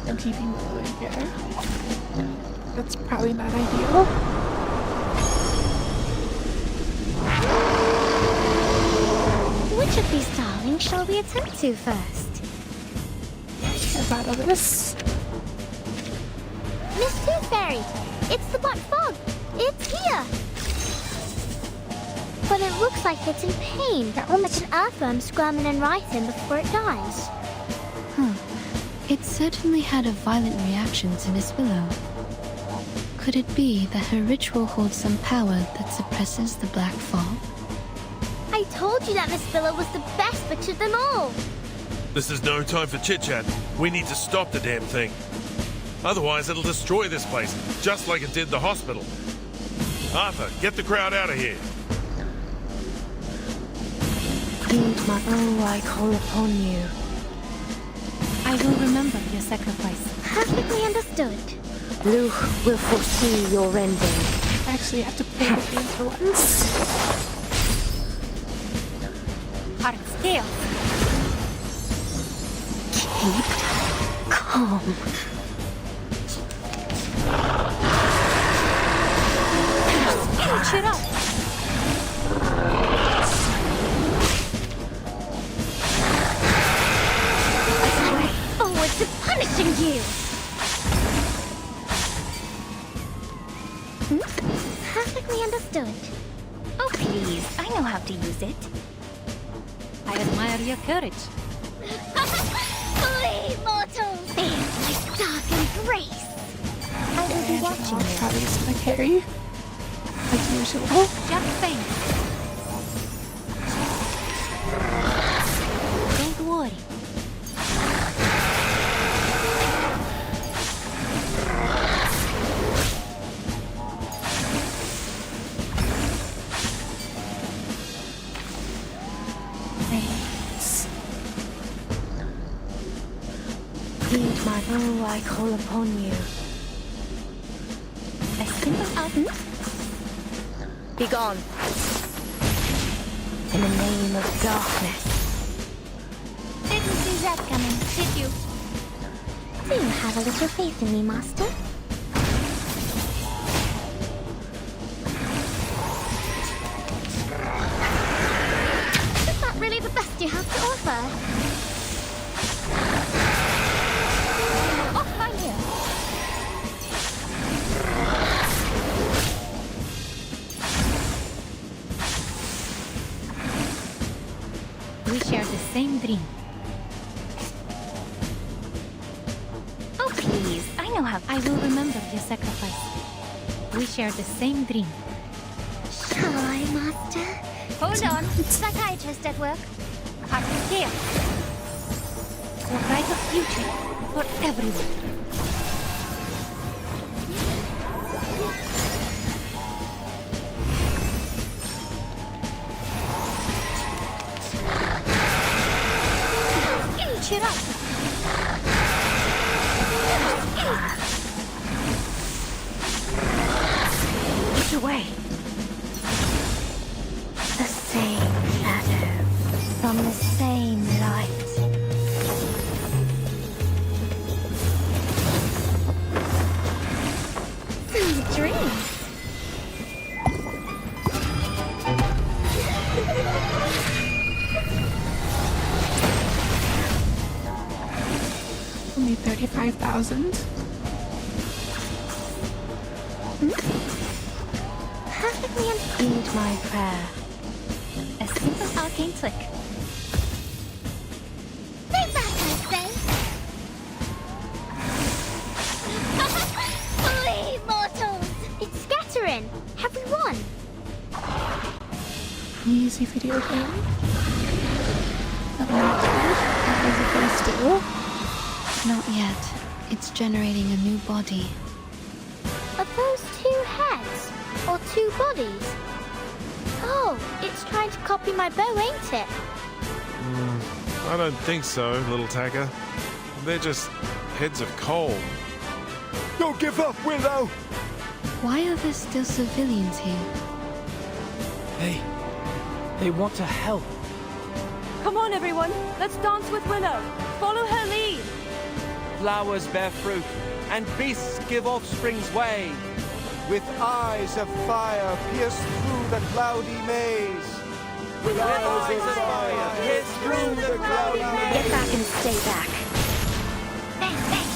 I'm keeping Willow in here. That's probably not ideal. Which of these darlings shall we attend to first? Get out of this. Miss Tooth Fairy! It's the Black Fog! It's here! But it looks like it's in pain, like an earthworm squirming and writhing before it dies. It certainly had a violent reaction to Miss Willow. Could it be that her ritual holds some power that suppresses the black fog? I told you that Miss Willow was the best witch of them all! This is no time for chit-chat. We need to stop the damn thing. Otherwise, it'll destroy this place, just like it did the hospital. Arthur, get the crowd out of here. Oh, I call upon you. I will remember your sacrifice. Perfectly understood. Luch will foresee your ending. I actually have to play the game for once. Hard scale. Keep calm. Cheer up. Forward to punishing you! Perfectly understood. Oh, please. I know how to use it. I admire your courage. Flee, mortals! It's my dark embrace! I will be watching you. Probably just gonna carry. Like usual. Just think. heed my... Oh, I call upon you. A simple ardent. Begone. In the name of darkness. Didn't see that coming, did you? Do you have a little faith in me, Master? Is that really the best you have to offer? Off by you! We share the same dream. Oh, please. I know how. I will remember your sacrifice. We share the same dream. Shall I, Master? Hold on. Psychiatrist at work. I'm here. For brighter future for everyone. Cheer up! Get away. The same shadow from the same light. Dreams. Only 35,000. Perfectly Heed my prayer. A simple arcane trick. Take that, I say! Flee, mortals! It's scattering! Have we won? Easy video game. Not as it goes to. Not yet. It's generating a new body. Are those two heads? Or two bodies? Oh, it's trying to copy my bow, ain't it? I don't think so, little Tacker. They're just heads of coal. Don't give up, Willow! Why are there still civilians here? They want to help. Come on, everyone. Let's dance with Willow. Follow her lead. Flowers bear fruit, and beasts give offspring's way. With eyes of fire pierce through the cloudy maze. With eyes of fire pierce through the cloudy maze. Get back and stay back. Bang, bang!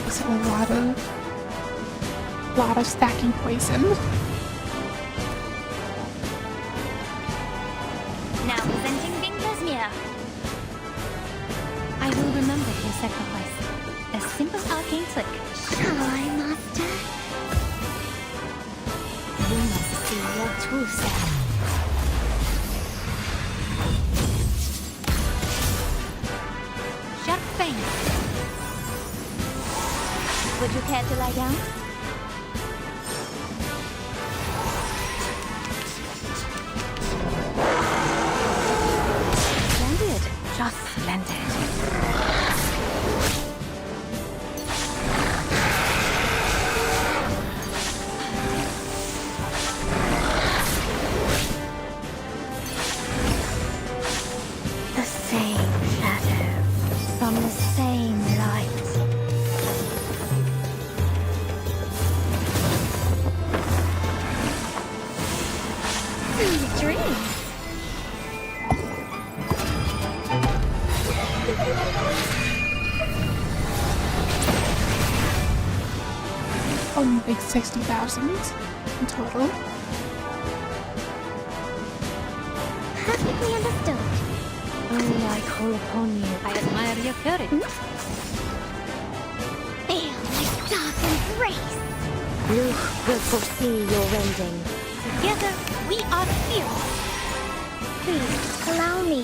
There's a lot of stacking poison. Now presenting Vinglasmere. I will remember your sacrifice. A simple arcane trick. Shall I, Master? You must see your true self. Sharp fangs. Would you care to lie down? Splendid. Just splendid. The same shadow from the same light. Dreams. Only like 60,000 in total. Perfectly understood. Oh, I call upon you. I admire your courage. Feel my dark embrace. Luke will foresee your ending. Together, we are fierce. Please, allow me.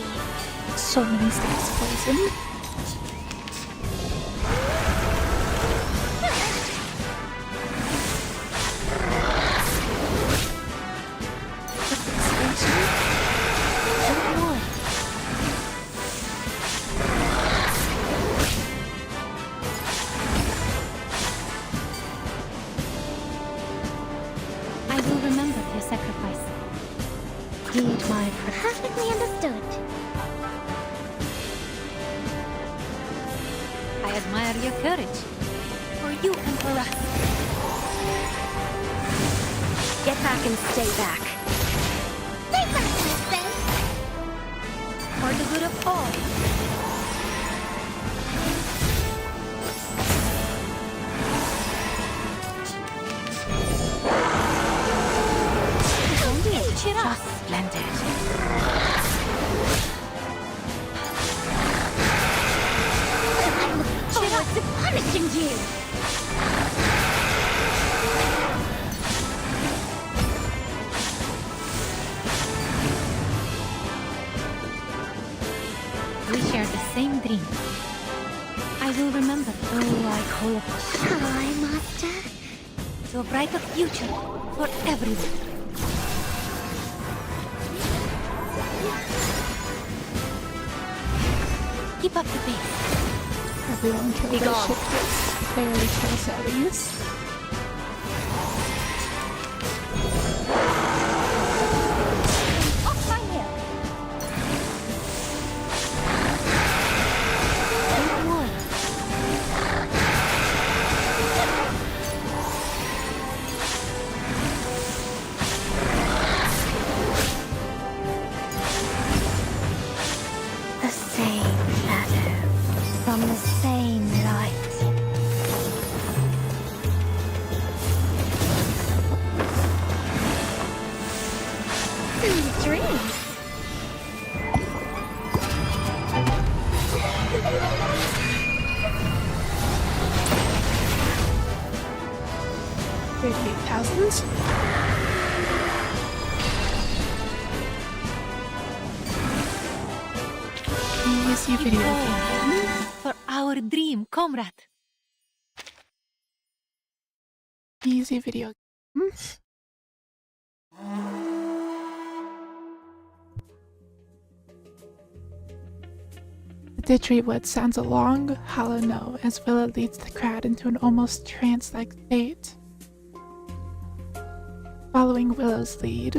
So many stacks of poison. admire your courage. For you and for us. Get back and stay back. Stay back, my friend. For the good of all. Cheer up. Just splendid. I look forward to punishing you. We share the same dream. I will remember. Oh, I call upon Hi, Master. to a brighter future for everyone. Keep up the pace. Everyone killed Be their gone. ship gets barely kills at least. Off my hill. Don't worry. The same shadow from the same light. Sweet dreams. $38,000. Easy video game. For our dream, comrade. Easy video game. The didgeridoo sounds a long, hollow note as Willa leads the crowd into an almost trance-like state. Following Willow's lead,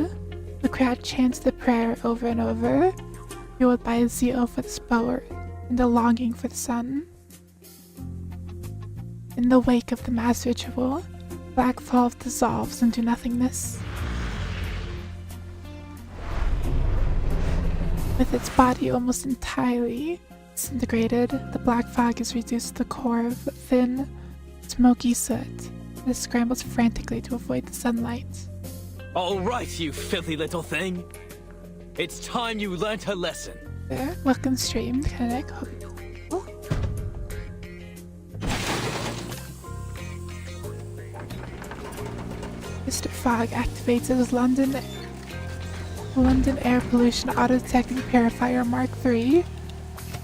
the crowd chants the prayer over and over, fueled by a zeal for the sport and a longing for the sun. In the wake of the mass ritual, Black Fall dissolves into nothingness. With its body almost entirely disintegrated, the black fog is reduced to the core of thin, smoky soot that scrambles frantically to avoid the sunlight. All right, you filthy little thing. It's time you learnt a lesson. There, welcome stream, Connect. Mr. Fogg activates his London Air Pollution Auto-Detecting Purifier Mark III.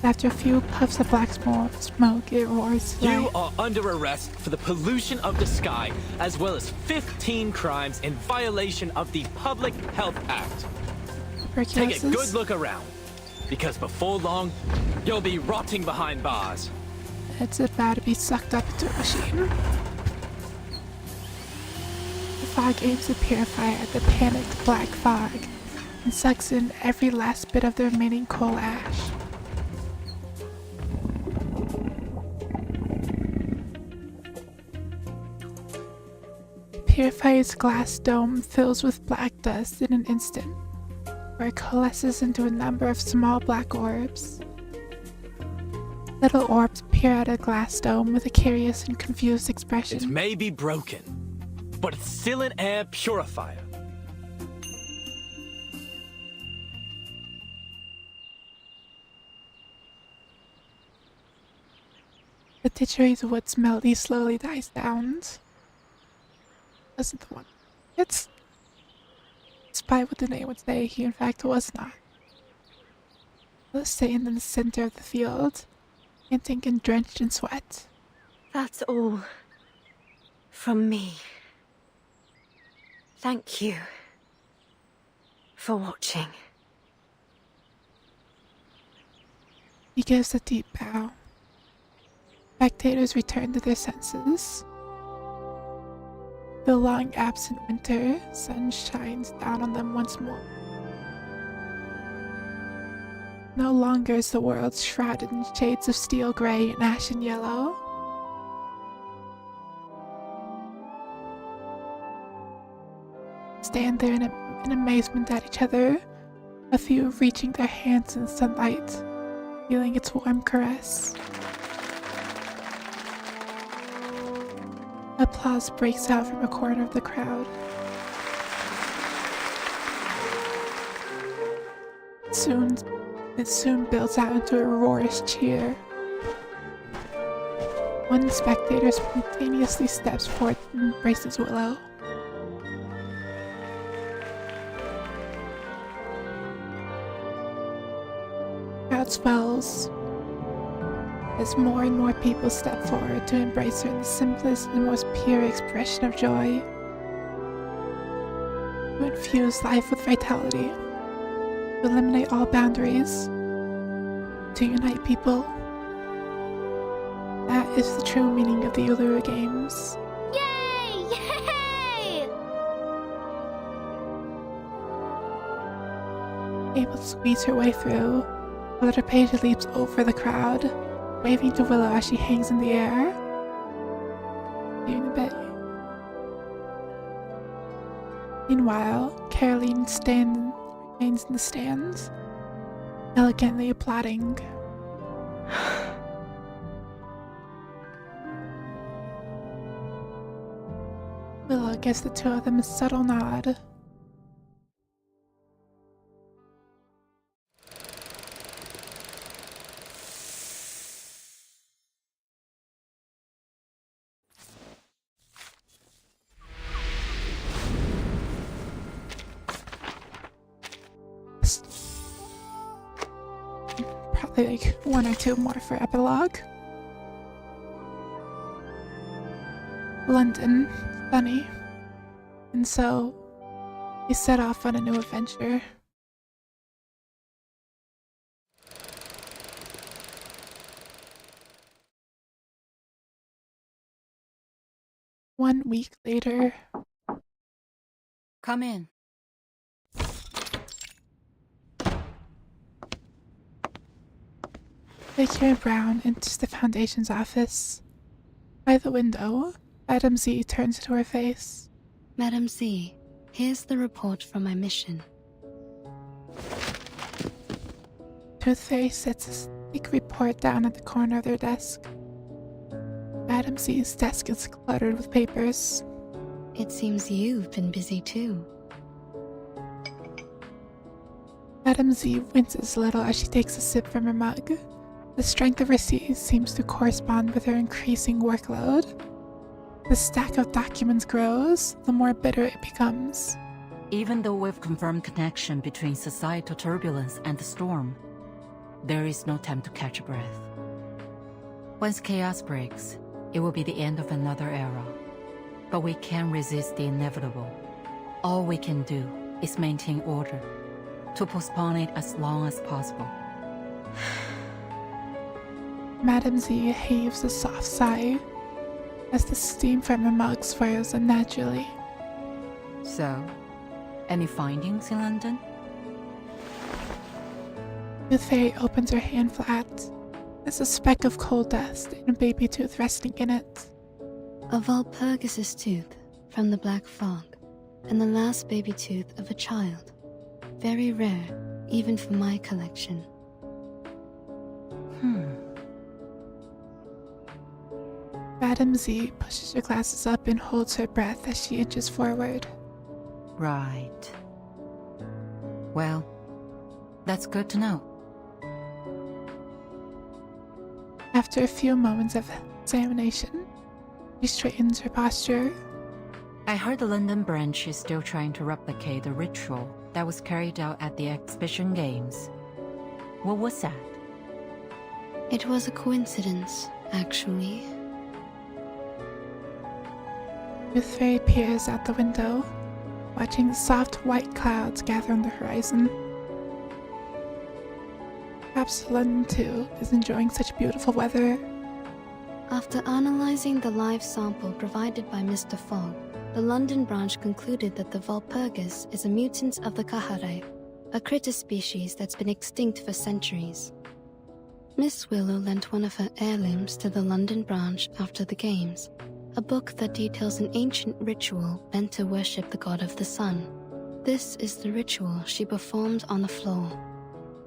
After a few puffs of black smoke, it roars. You are under arrest for the pollution of the sky, as well as 15 crimes in violation of the Public Health Act. Take a good look around, because before long, you'll be rotting behind bars. It's about to be sucked up into a machine. The fog aims to purify at the panicked black fog and sucks in every last bit of the remaining coal ash. Purifier's glass dome fills with black dust in an instant, where it coalesces into a number of small black orbs. Little orbs peer out of the glass dome with a curious and confused expression. It may be broken, but it's still an air purifier. The didgeridoo's melody slowly dies down. Wasn't the one. Despite what the name would say, he in fact was not. Let's stand in the center of the field, panting and drenched in sweat. That's all from me. Thank you for watching. He gives a deep bow. Spectators return to their senses. The long absent winter sun shines down on them once more. No longer is the world shrouded in shades of steel gray and ashen yellow. Stand there in amazement at each other, a few reaching their hands in the sunlight, feeling its warm caress. Applause breaks out from a corner of the crowd. It soon builds out into a roarish cheer. One spectator spontaneously steps forward and embraces Willow. Crowd swells as more and more people step forward to embrace her in the simplest and most pure expression of joy. To infuse life with vitality, to eliminate all boundaries, to unite people. That is the true meaning of the Uluru Games. Yay! Yay! Able to squeeze her way through, the little page leaps over the crowd, waving to Willow as she hangs in the air. Doing a bit. Meanwhile, Caroline remains in the stands, elegantly applauding. Willow gives the two of them a subtle nod. Probably like one or two more for epilogue. London, sunny. And so, we set off on a new adventure. One week later. Come in. Victor Brown enters the Foundation's office. By the window, Madame Z turns to her face. Madame Z, here's the report from my mission. Tooth Fairy sets a thick report down at the corner of their desk. Madame Z's desk is cluttered with papers. It seems you've been busy too. Madame Z winces a little as she takes a sip from her mug. The strength of her tea seems to correspond with her increasing workload. The stack of documents grows, the more bitter it becomes. Even though we've confirmed connection between societal turbulence and the storm, there is no time to catch a breath. Once chaos breaks, it will be the end of another era. But we can't resist the inevitable. All we can do is maintain order, to postpone it as long as possible. Madame Z heaves a soft sigh as the steam from her mug swirls unnaturally. So, any findings in London? Tooth Fairy opens her hand flat. There's a speck of coal dust and a baby tooth resting in it. A Walpurgis's tooth from the black fog, and the last baby tooth of a child. Very rare, even for my collection. Madame Z pushes her glasses up and holds her breath as she inches forward. Right. Well, that's good to know. After a few moments of examination, she straightens her posture. I heard the London branch is still trying to replicate the ritual that was carried out at the exhibition games. What was that? It was a coincidence, actually. Tooth Fairy peers out the window, watching the soft white clouds gather on the horizon. Perhaps London too is enjoying such beautiful weather. After analyzing the live sample provided by Mr. Fogg, the London branch concluded that the Walpurgis is a mutant of the Kahare, a critter species that's been extinct for centuries. Miss Willow lent one of her heirlooms to the London branch after the games, a book that details an ancient ritual meant to worship the god of the sun. This is the ritual she performed on the floor.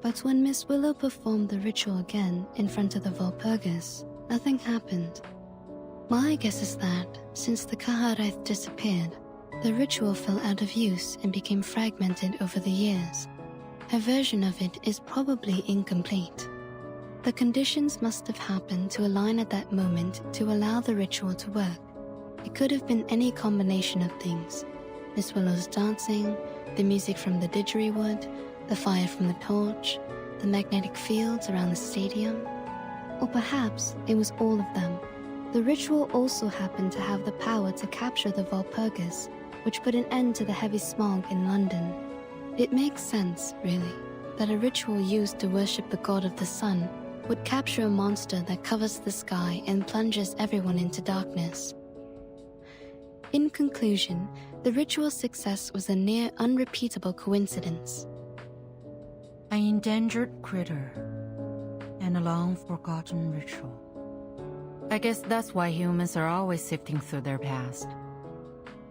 But when Miss Willow performed the ritual again in front of the Walpurgis, nothing happened. My guess is that, since the Kaharaith disappeared, the ritual fell out of use and became fragmented over the years. A version of it is probably incomplete. The conditions must have happened to align at that moment to allow the ritual to work. It could have been any combination of things. Miss Willow's dancing, the music from the didgeridoo, the fire from the torch, the magnetic fields around the stadium. Or perhaps it was all of them. The ritual also happened to have the power to capture the Walpurgis, which put an end to the heavy smog in London. It makes sense, really, that a ritual used to worship the god of the sun would capture a monster that covers the sky and plunges everyone into darkness. In conclusion, the ritual's success was a near unrepeatable coincidence. An endangered critter and a long-forgotten ritual. I guess that's why humans are always sifting through their past.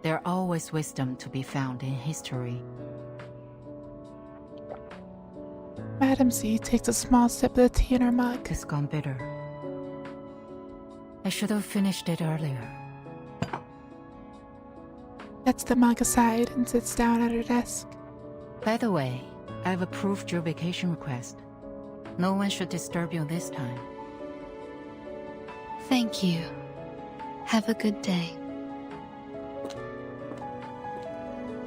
There's always wisdom to be found in history. Madam Z takes a small sip of the tea in her mug. It's gone bitter. I should have finished it earlier. Sets the mug aside and sits down at her desk. By the way, I've approved your vacation request. No one should disturb you this time. Thank you. Have a good day.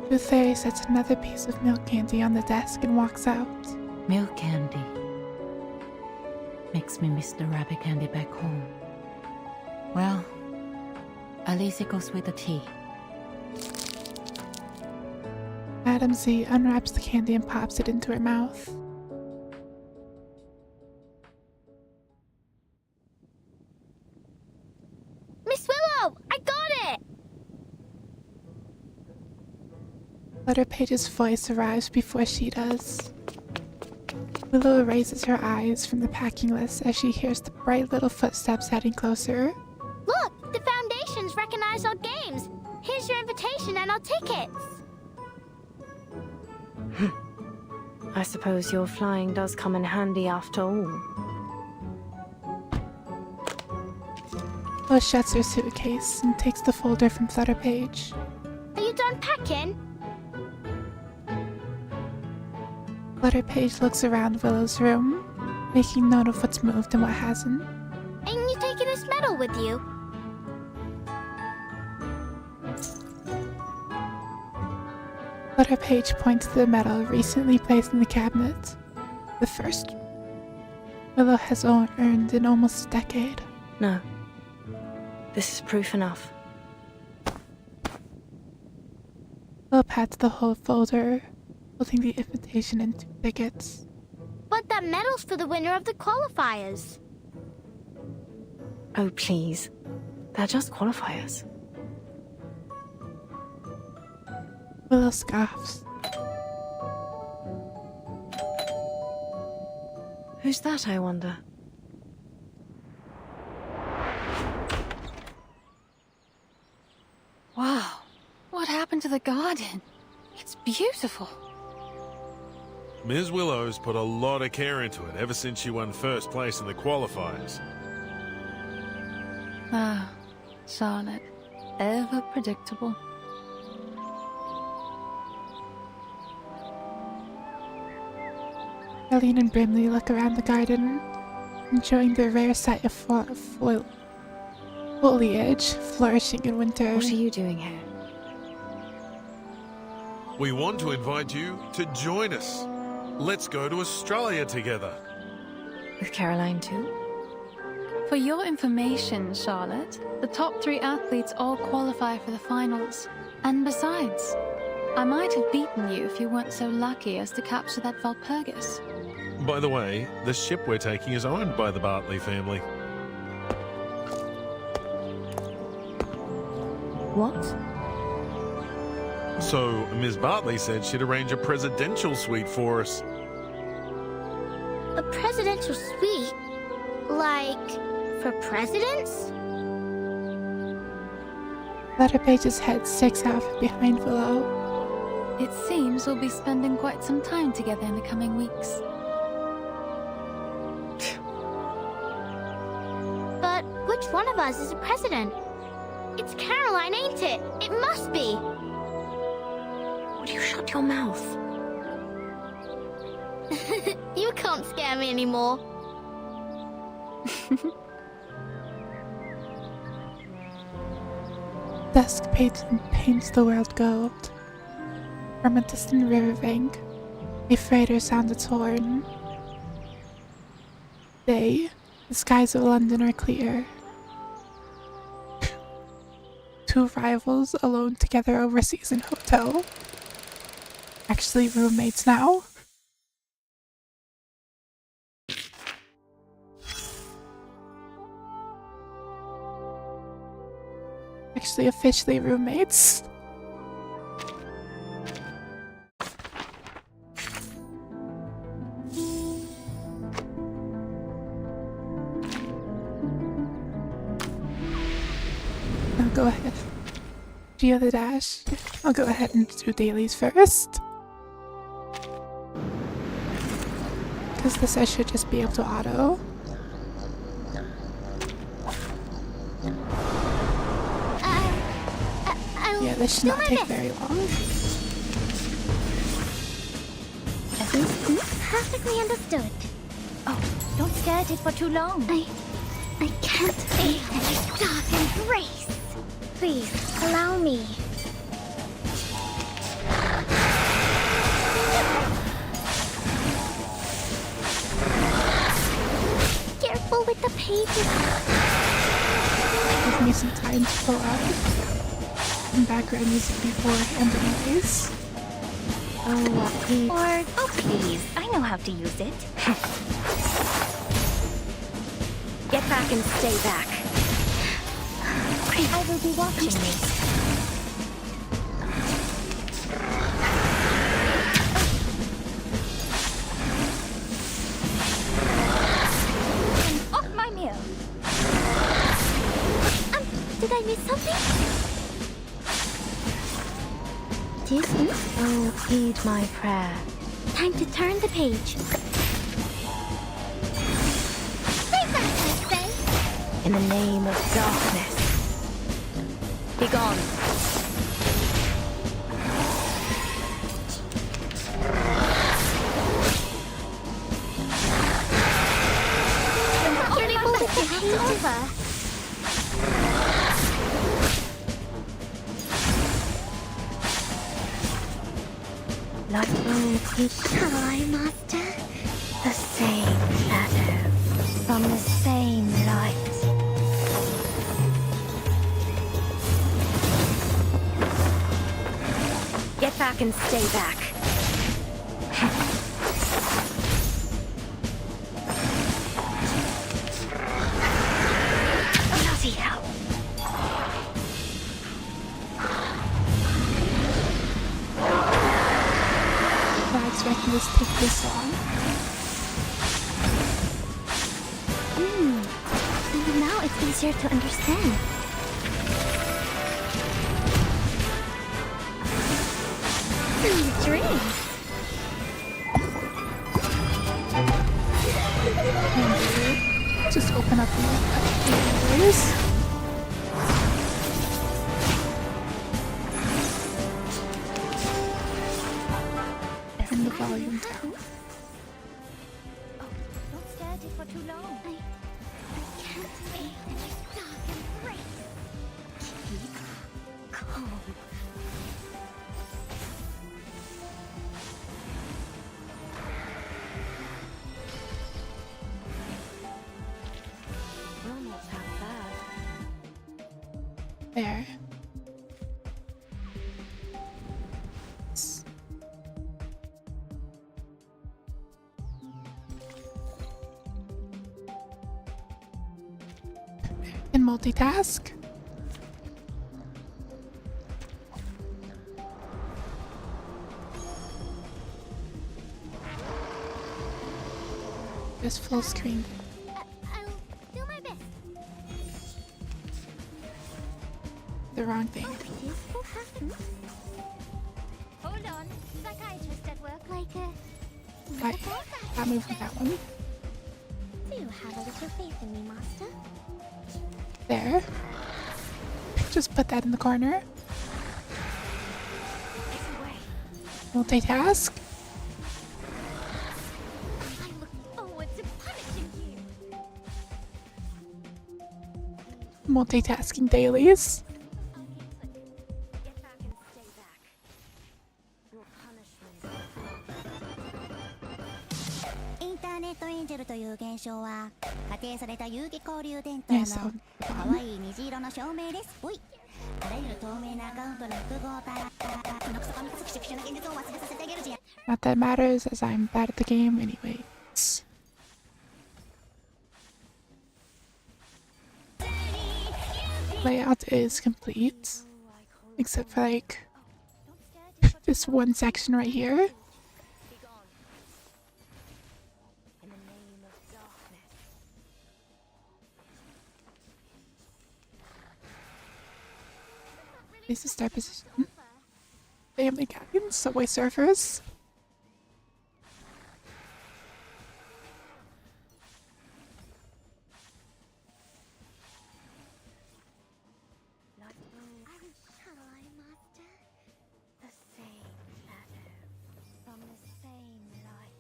The fairy sets another piece of milk candy on the desk and walks out. Milk candy. Makes me miss the rabbit candy back home. Well, at least it goes with the tea. Madam Z unwraps the candy and pops it into her mouth. Miss Willow! I got it! Flutterpage's voice arrives before she does. Willow raises her eyes from the packing list as she hears the bright little footsteps heading closer. Look! The Foundation's recognized our games! Here's your invitation and our tickets! I suppose your flying does come in handy after all. Willow shuts her suitcase and takes the folder from Flutterpage. Are you done packing? Flutterpage looks around Willow's room, making note of what's moved and what hasn't. Ain't you taking this medal with you? Flutterpage points to the medal recently placed in the cabinet. The first Willow has earned in almost a decade. No. This is proof enough. Willow pats the whole folder, holding the invitation and 2 tickets. But that medal's for the winner of the qualifiers. Oh, please. They're just qualifiers. Willow scoffs. Who's that, I wonder? Wow, what happened to the garden? It's beautiful. Ms. Willow's put a lot of care into it ever since she won first place in the qualifiers. Ah, Charlotte. Ever predictable. Eileen and Brimley look around the garden, enjoying the rare sight of foliage flourishing in winter. What are you doing here? We want to invite you to join us. Let's go to Australia together. With Caroline too? For your information, Charlotte, the top 3 athletes all qualify for the finals. And besides, I might have beaten you if you weren't so lucky as to capture that Walpurgis. By the way, the ship we're taking is owned by the Bartley family. What? So, Ms. Bartley said she'd arrange a presidential suite for us. A presidential suite? Like, for presidents? Letterpage's head sticks out from behind Willow. It seems we'll be spending quite some time together in the coming weeks. But which one of us is a president? It's Caroline, ain't it? It must be! Would you shut your mouth? You can't scare me anymore. Dusk paints the world gold. From a distant riverbank, a freighter sounds its horn. Day, the skies of London are clear. Two rivals alone together overseas in hotel. Actually roommates now. Actually officially roommates. I'll go ahead. Geo the dash. I'll go ahead and do dailies first. Because this I should just be able to auto. Yeah, this should not take very long. Perfectly understood. Oh, don't stare at it for too long. I can't bear this dark embrace. Please, allow me. Careful with the pages. Give me some time to pull up. Some background music beforehand anyways. Oh, please. I know how to use it. Get back and stay back. I will be watching you. Off my meal. Did I miss something? Oh, heed my prayer. Time to turn the page. Stay back, I say. In the name of darkness. Be gone. Careful with the pages. Like Hi, Master. the same shadow from the same light. Get back and stay back. Bloody hell. Not expecting this to take this long. And now it's easier to understand. Dreams. Just open up the areas. Turn the volume down. Don't stare at it for too long. I can't bear this dark embrace. Keep calm. Will not have that. There. And multitask. Just full screen. I'll do my best. The wrong thing. Hold on. Psychiatrist at work. Like I can't move with that one. Do you have a little faith in me, Master? There. Just put that in the corner. Multitask. I look forward to punishing you. Multitasking dailies. Get back and stay back. Your punishment. インターネットエンジェルという現象は仮定された遊戯交流電灯の Yes, 可愛い虹色の照明です。ぽい。あらゆる透明なアカウントの複合体。このクソコミクスクシュな現実を忘れさせてあげるじゃん。 Not that matters, as I'm bad at the game anyways. Layout is complete, except for like this one section right here. This is start position. Family Guide, Subway Surfers. The same shadow from the same light.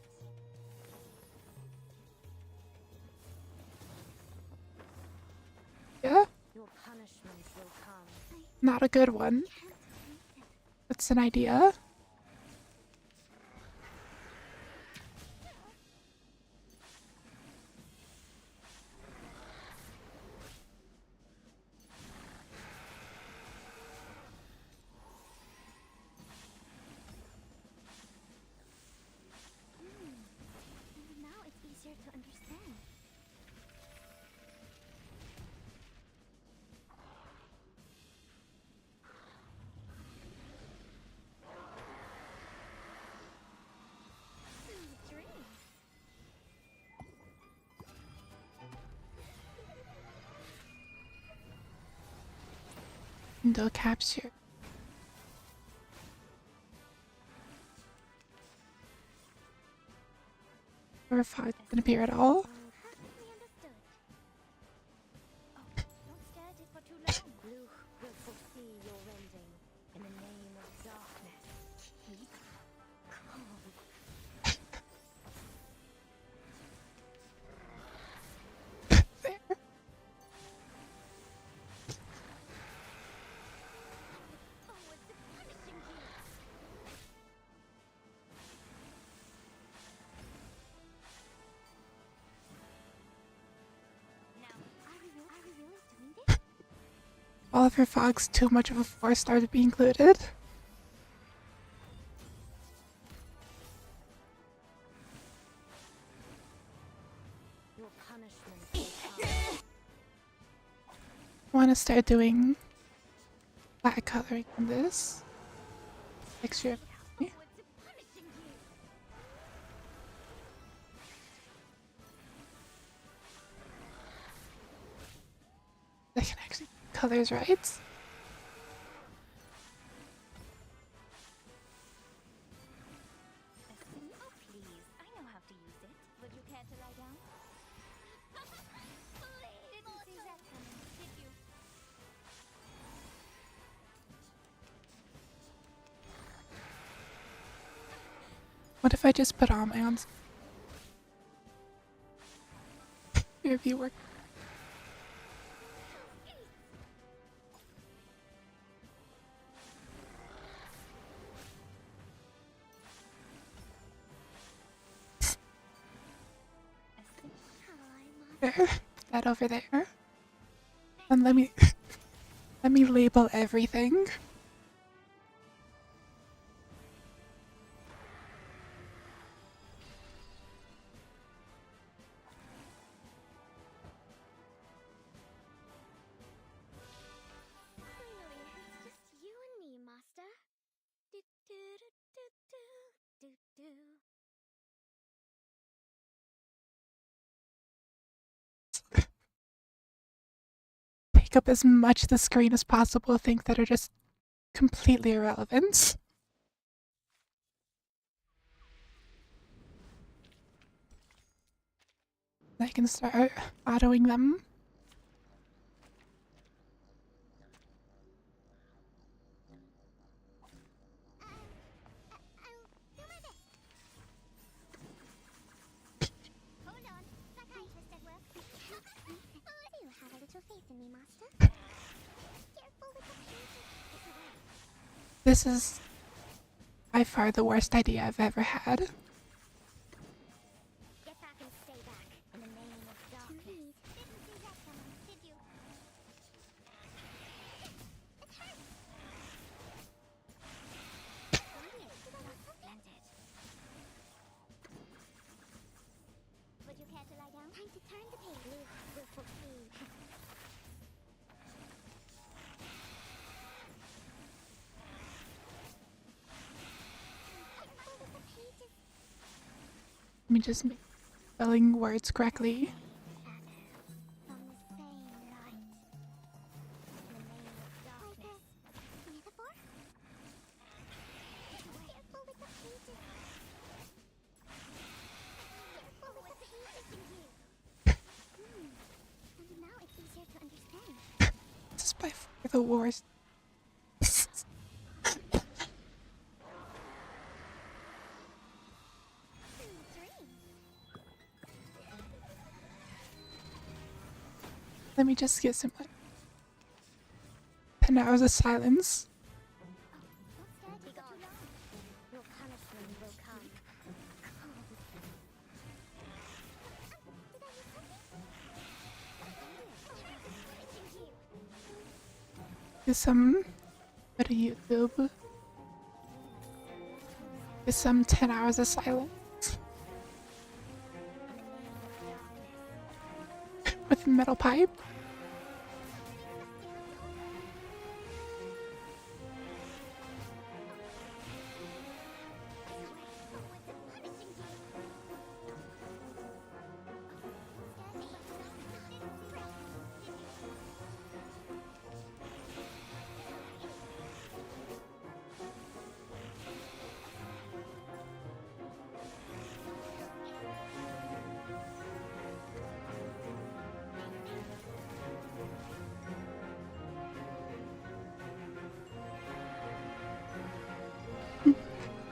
Yeah, Your punishment will come. not a good one. That's an idea. Now it's easier to understand. Sweet dreams. Window capture. Or if it didn't appear at all. Perfectly understood. Oh, don't stare at it for too long. Luke will foresee your ending in the name of darkness. Keep calm. Forward to punishing you. Now, are we really doing this? Oliver Fogg's too much of a 4-star to be included. Your punishment will come. I want to start doing black coloring on this. Extra. Forward to punishing you. I can actually colors right. Oh, please. I know how to use it. Would you care to lie down? Please. Didn't see that coming, did you? What if I just put all my on? Review work. There, put that over there. And let me label everything. Finally, it's just you and me, Master. Do do do do do do do. take up as much of the screen as possible, things that are just completely irrelevant. I can start autoing them. This is by far the worst idea I've ever had. Let me just make spelling words correctly. This is by far the worst. Let me just get some 10 hours of silence. Get some go to YouTube. Get some 10 hours of silence. With a metal pipe.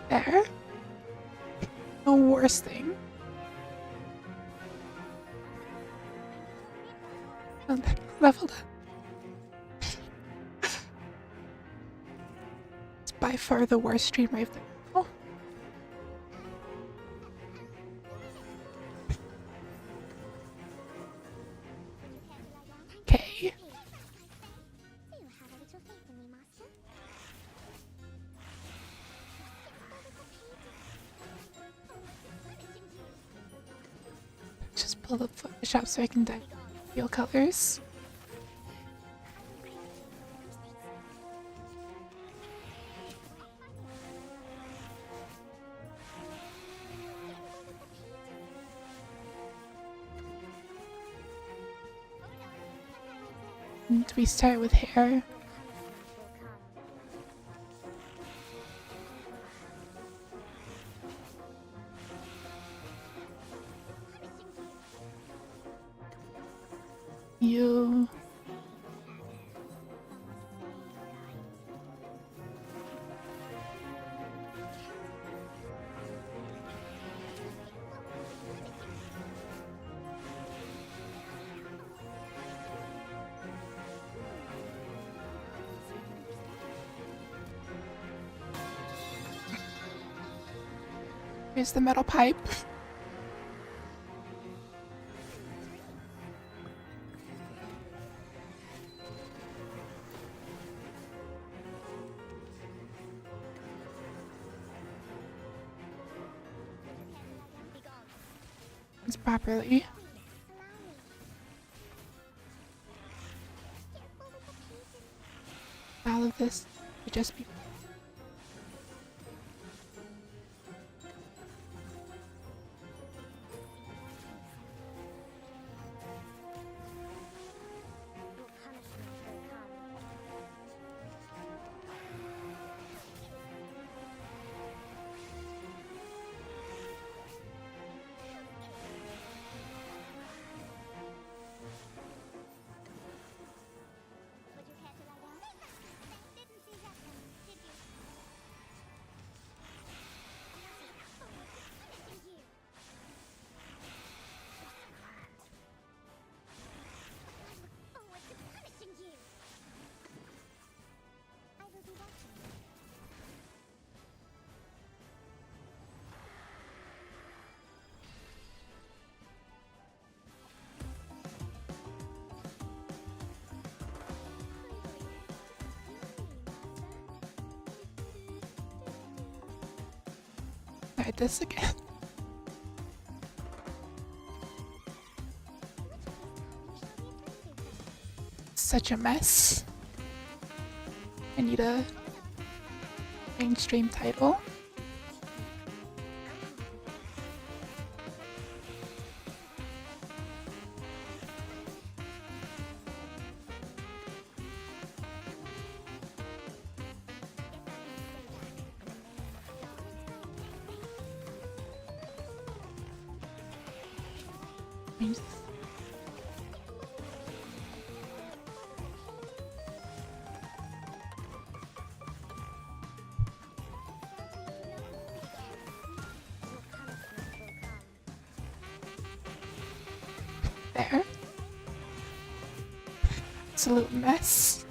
There. The worst thing. Oh, leveled up. It's by far the worst stream I've done. Oh. Okay. Just pull up Photoshop so I can feel colors. And we start with hair. You here's the metal pipe. Properly. All of this would just be tried this again. Such a mess. I need a mainstream title. There. Absolute mess.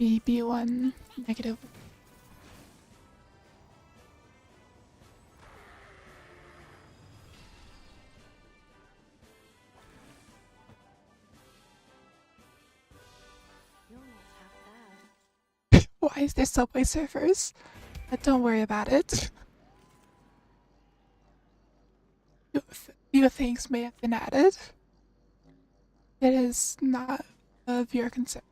B1 negative. Why is there Subway Surfers? But don't worry about it. Few things may have been added. It is not of your concern.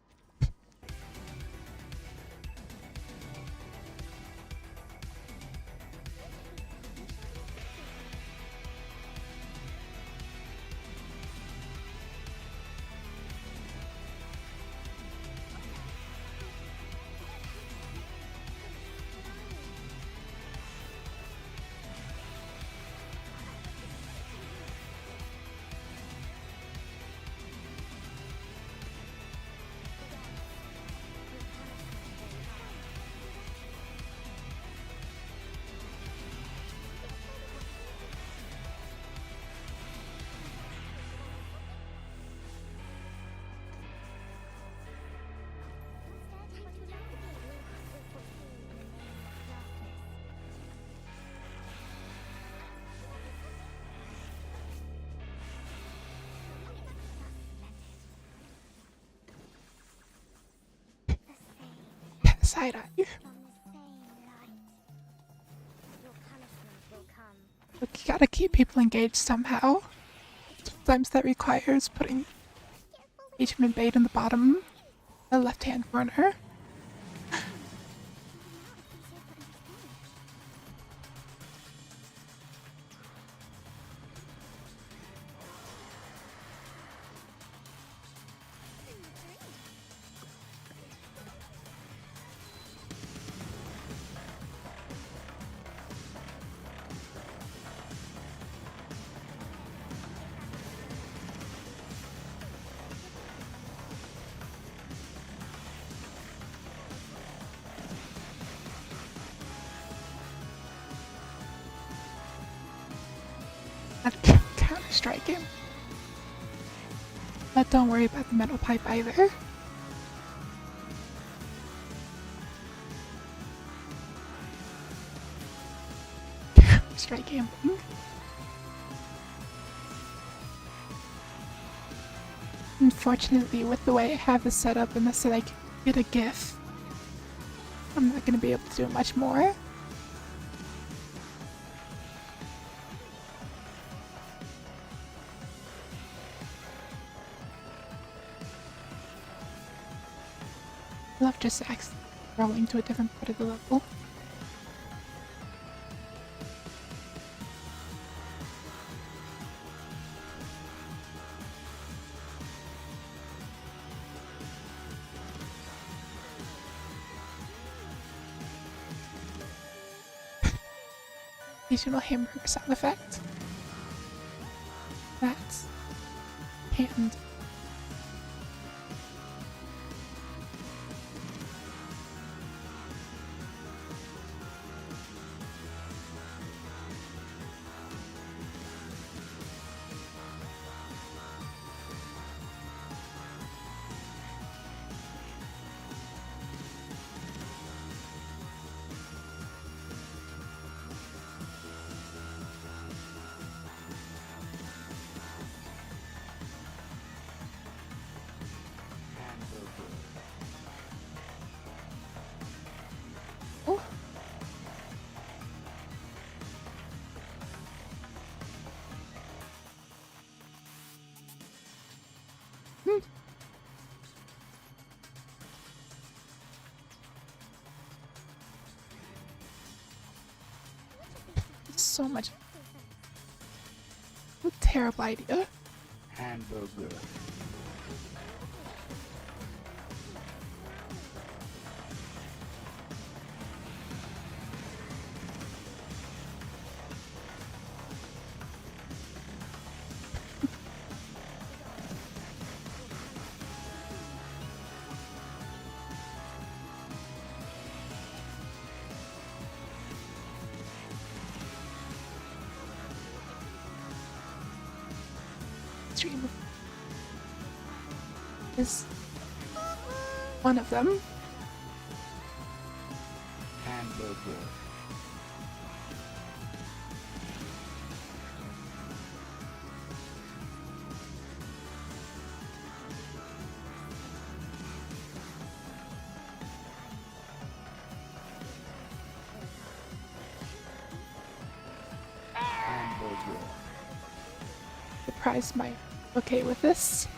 Side eye. Look, you gotta keep people engaged somehow. Sometimes that requires putting engagement bait in the bottom, the left-hand corner. Counter-strike him. But don't worry about the metal pipe either. try gambling. Unfortunately, with the way I have this set up, unless I like get a GIF, I'm not gonna be able to do much more. I love just rolling to a different part of the level. Occasional hamburger sound effect. That's hand. So much. What a terrible idea. Hamburger. Stream is one of them. Hamburger. Hamburger. Surprised my okay with this.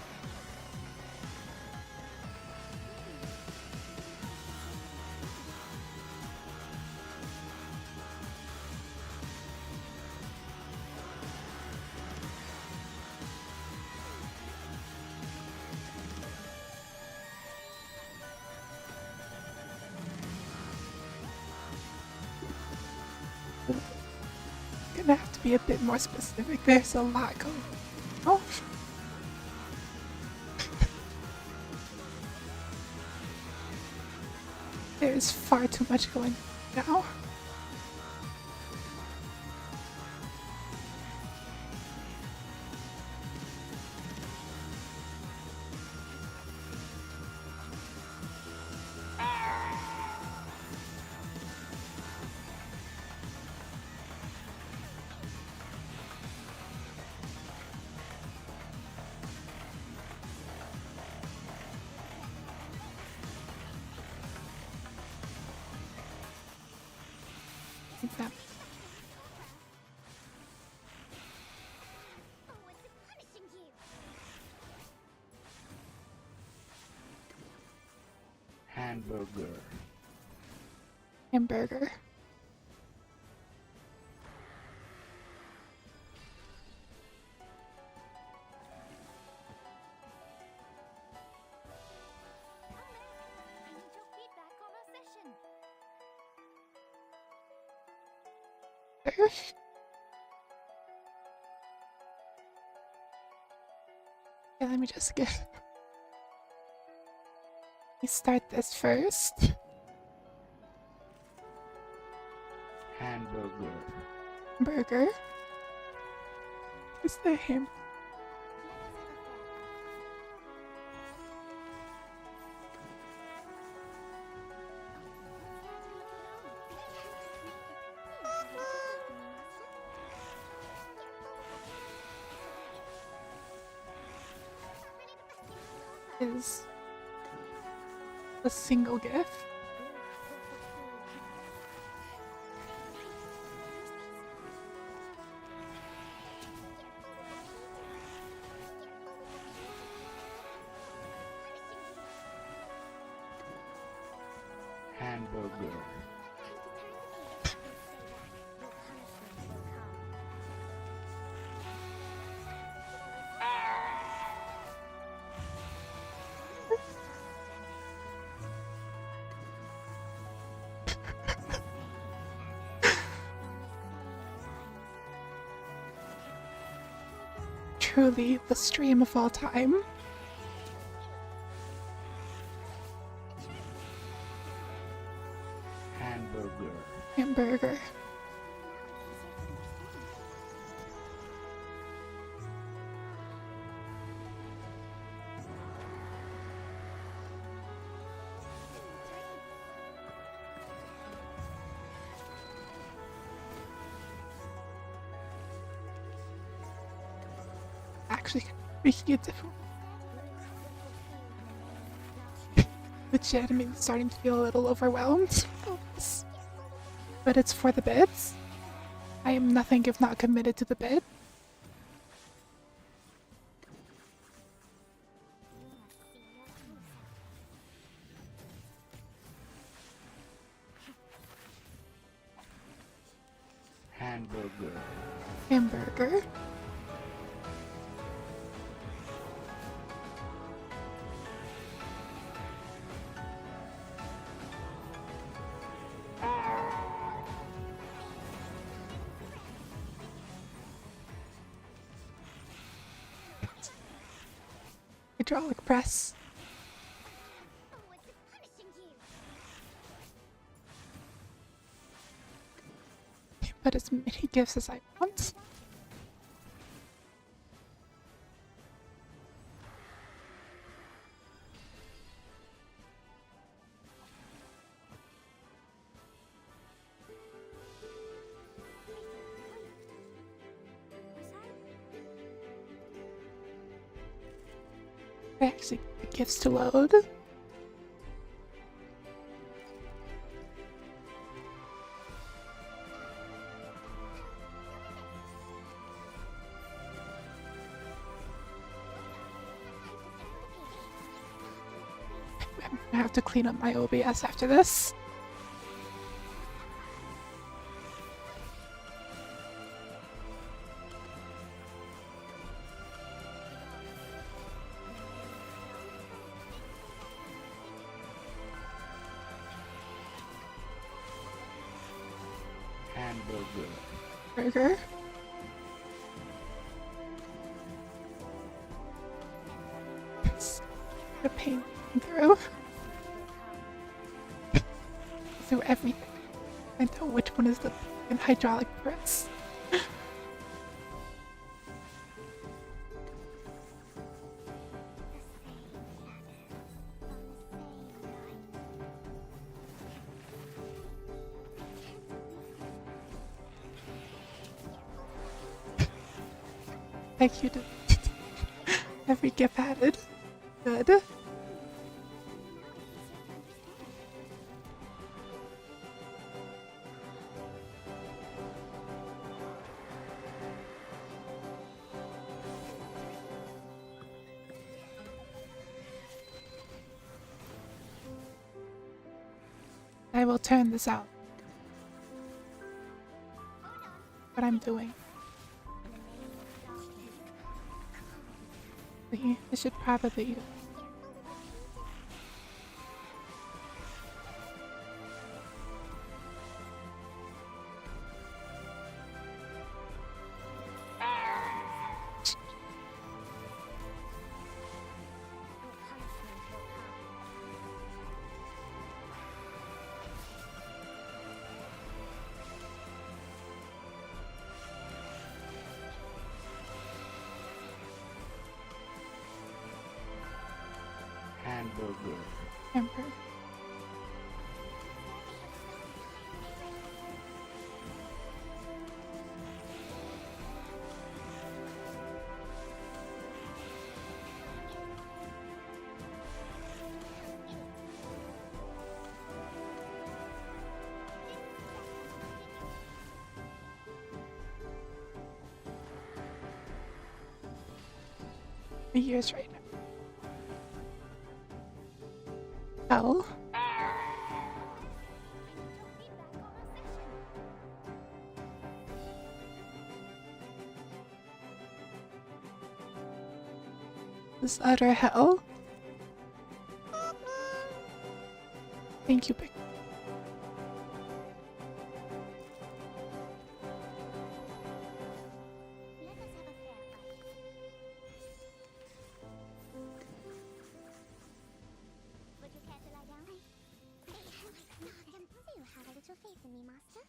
Gonna have to be a bit more specific. There's a lot going on. Oh. There's far too much going on now. That. Hamburger. Hamburger. Yeah, let me just get. Let me start this first. Hamburger. Burger. Is the ham? is a single gift. Hamburger. Truly the stream of all time. Hamburger. Hamburger. Actually, making it different. Legitimately starting to feel a little overwhelmed. But it's for the bids. I am nothing if not committed to the bid. Hamburger. Hamburger. Hydraulic press. But as many gifts as I want. I actually get gifts to load. I have to clean up my OBS after this. Hamburger. Burger. It's a pain through. Through everything. I know which one is the hydraulic press. Thank you to every gift added. Good. I will turn this out. What I'm doing. I should probably Hamburger. Hamburger. my ears right now. Hell. This utter hell. Thank you, Big. Would you care to lie down? Do you have a little faith in me, Master?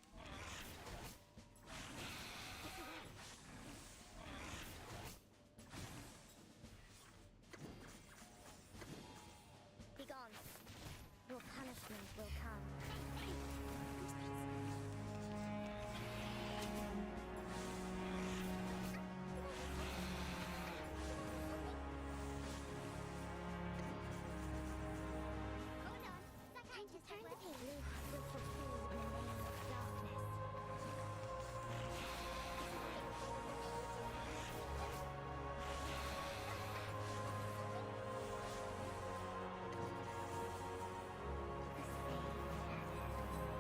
Be gone. Your punishment will come. Time to turn the page. Will fulfill in the name of darkness.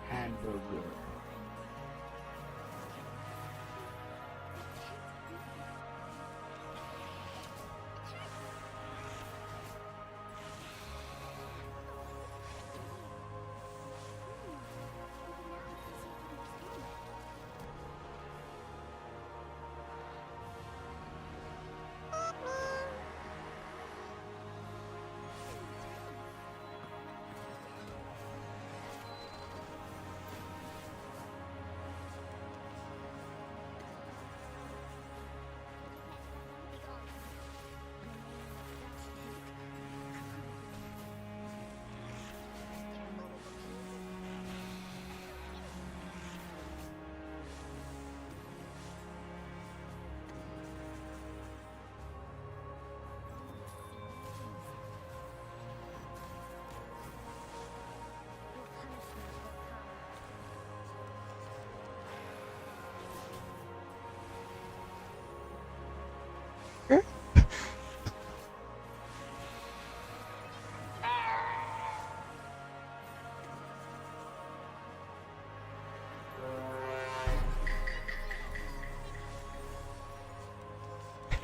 Hamburger.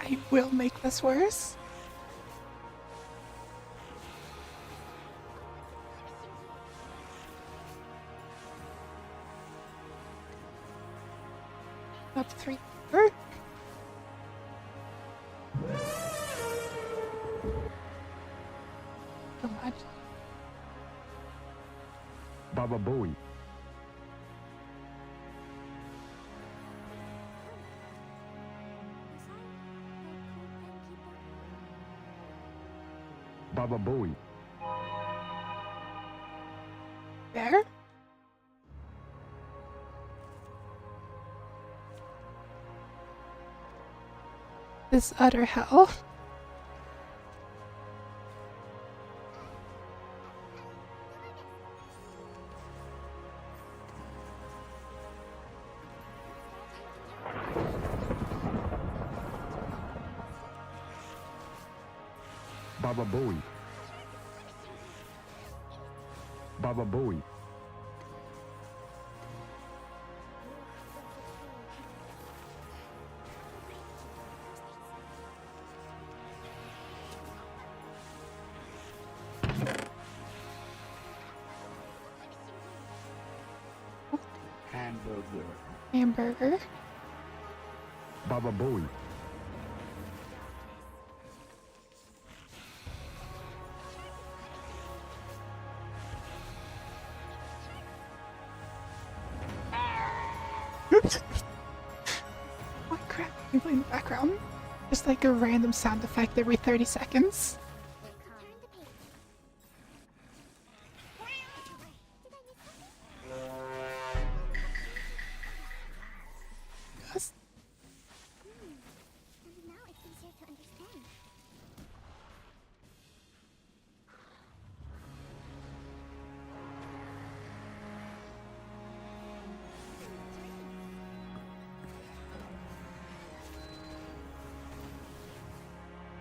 I will make this worse. Up 3. So much. Baba Booey. Baba Booey. There? This utter hell. Baba Booey. Baba Booey. Hamburger. Hamburger. Baba Booey. Oh crap, you play in the background. Just like a random sound effect every 30 seconds. Yes. Now it's easier to understand.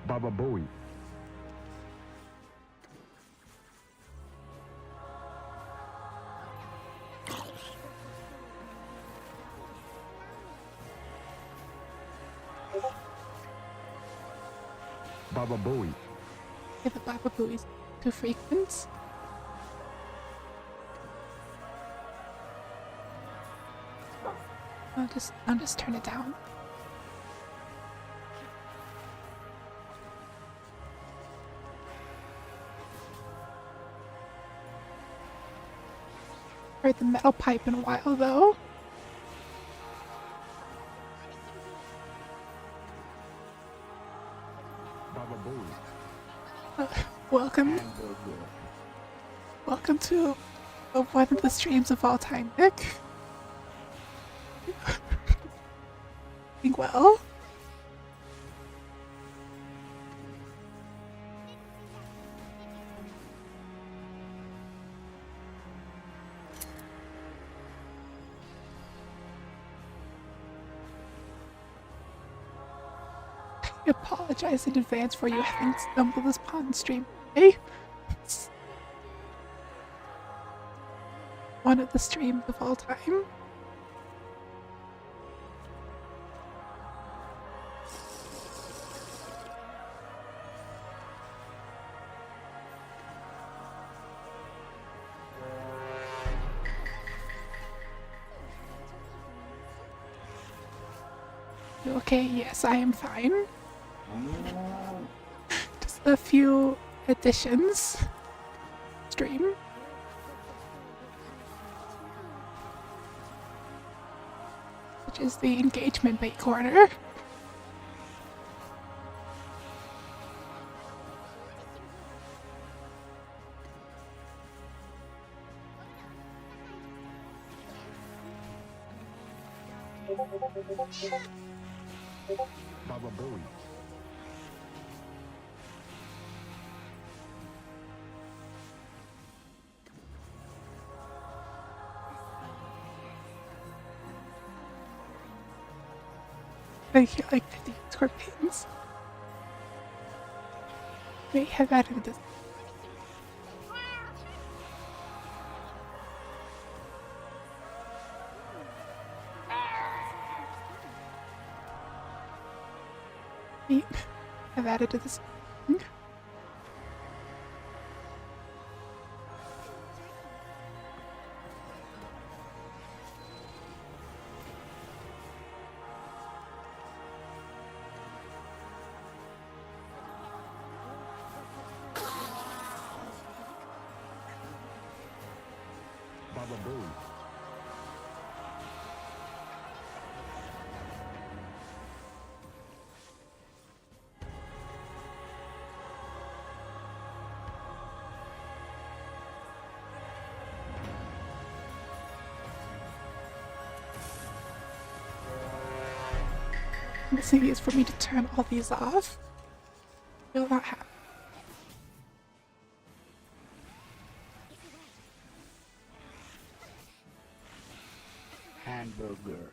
Baba Booey. Baba Booey. Okay, the Baba Booey's too frequent. I'll just turn it down. Heard the metal pipe in a while though. Baba Booey. Welcome. Welcome to one of the streams of all time, Nick. Doing well. I apologize in advance for you having stumbled this upon stream. Hey, it's one of the streams of all time. You okay? Yes, I am fine. Just a few additions. Stream. Which is the engagement bait corner. Baba Booey. I feel like 50 scorpions. May have added this. I've added to this. Baba Booey. The thing is for me to turn all these off. Will not happen. Hamburger.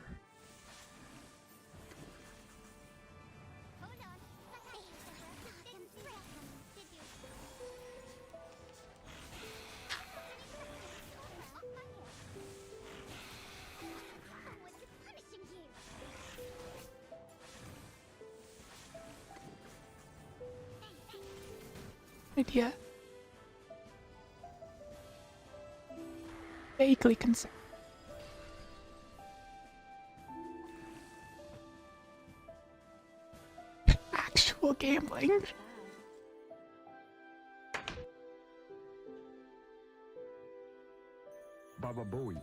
Idea. Vaguely concerned. Actual gambling. Baba Booey.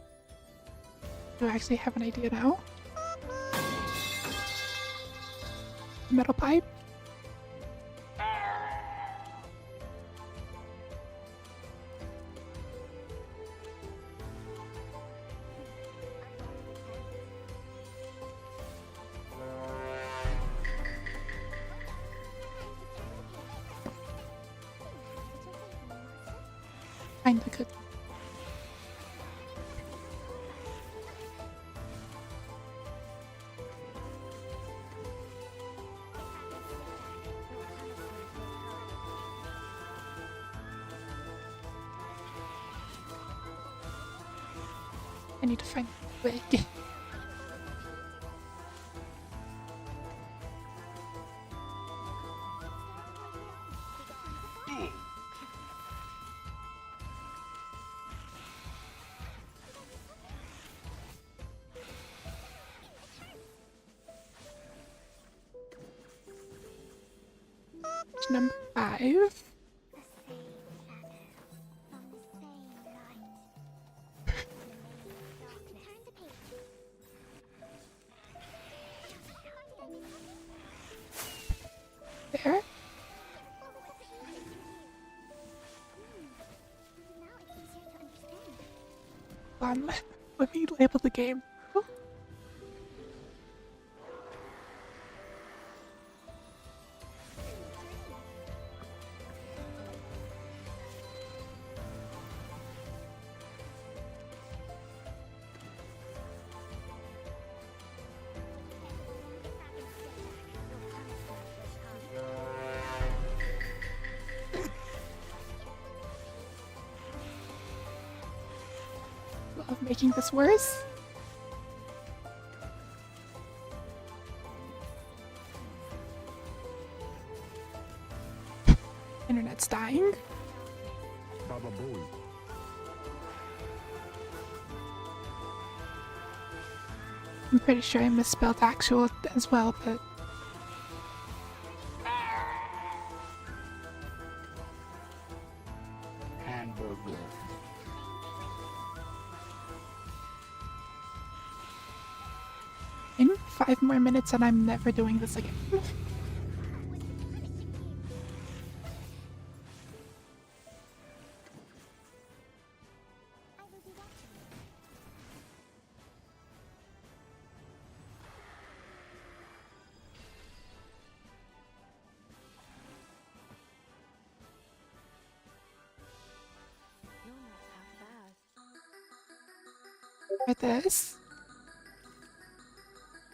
Do I actually have an idea now? Metal pipe? Kinda good. need to find a wig. Number 5. There. Hold on, let me label the game. Of making this worse. Internet's dying. Baba Booey. I'm pretty sure I misspelled actual as well, but Hamburger. in 5 more minutes and I'm never doing this again. For this.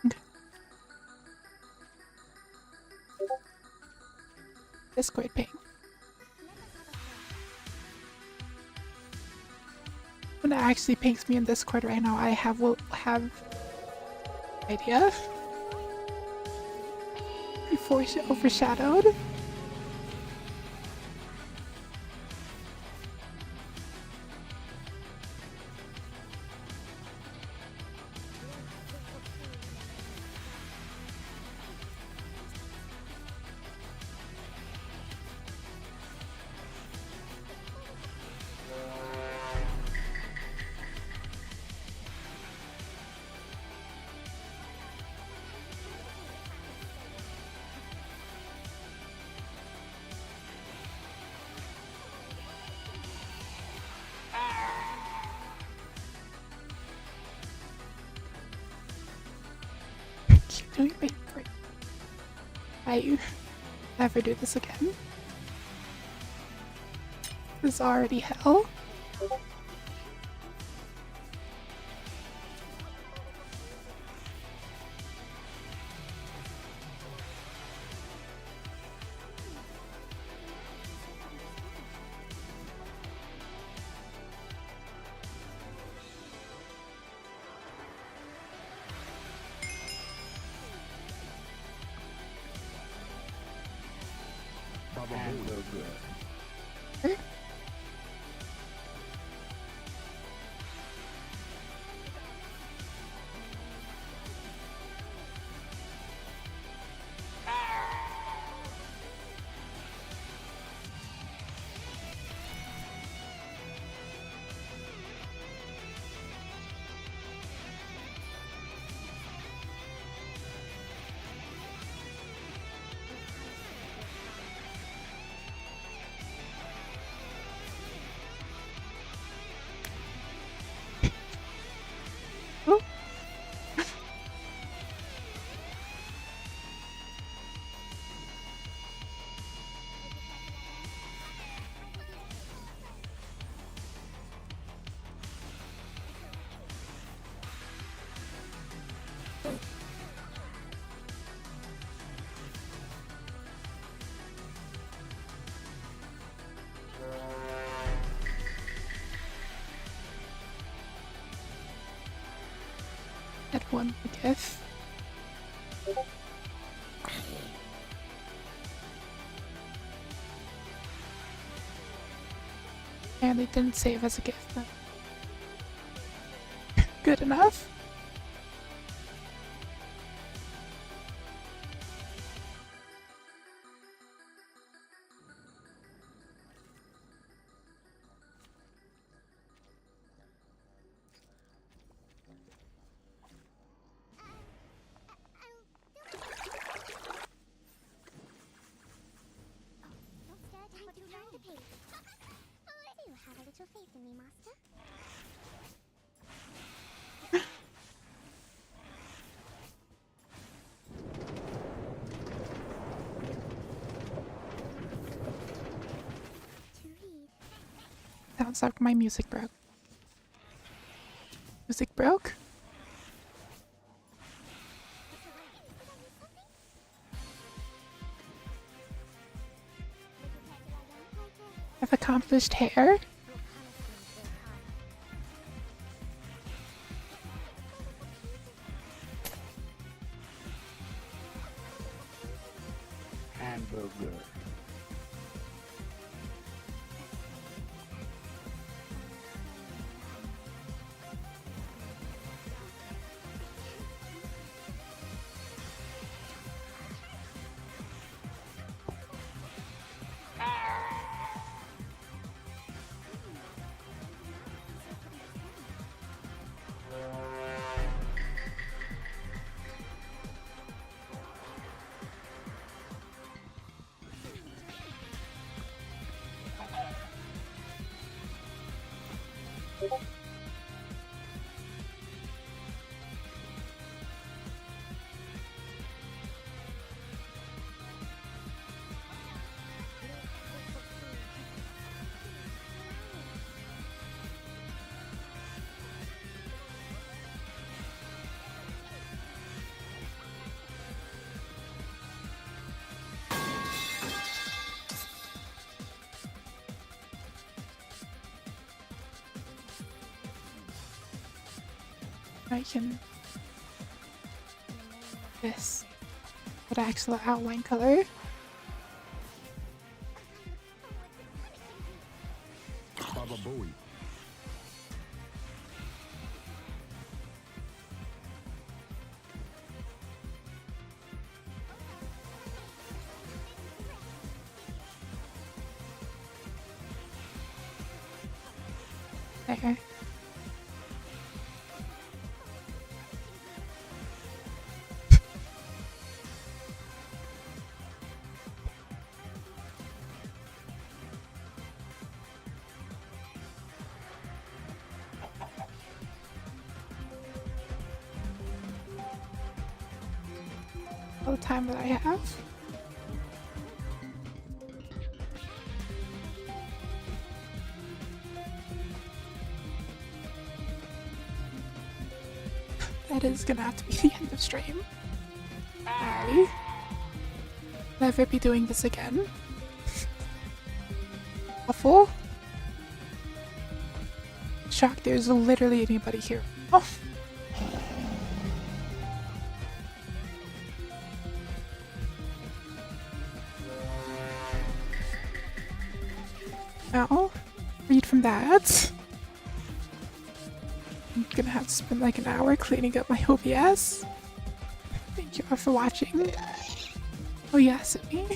Okay. Discord ping. When it actually pings me in Discord right now, I will have idea before she overshadowed. Keep doing me great. I never do this again. This is already hell. Baba Booey. Had one GIF. And they didn't save as a GIF. But good enough. Have a little faith in me, Master. Sounds like my music broke. Music broke? I've accomplished hair. Hamburger. I can this with actual outline color. Baba Bowie. There. All the time that I have. That is gonna have to be the end of stream. Sorry. Never be doing this again. Awful. Shocked there's literally anybody here. Oh. Now, read from that. I'm gonna have to spend like an hour cleaning up my OBS. Thank you all for watching. Oh yes, me.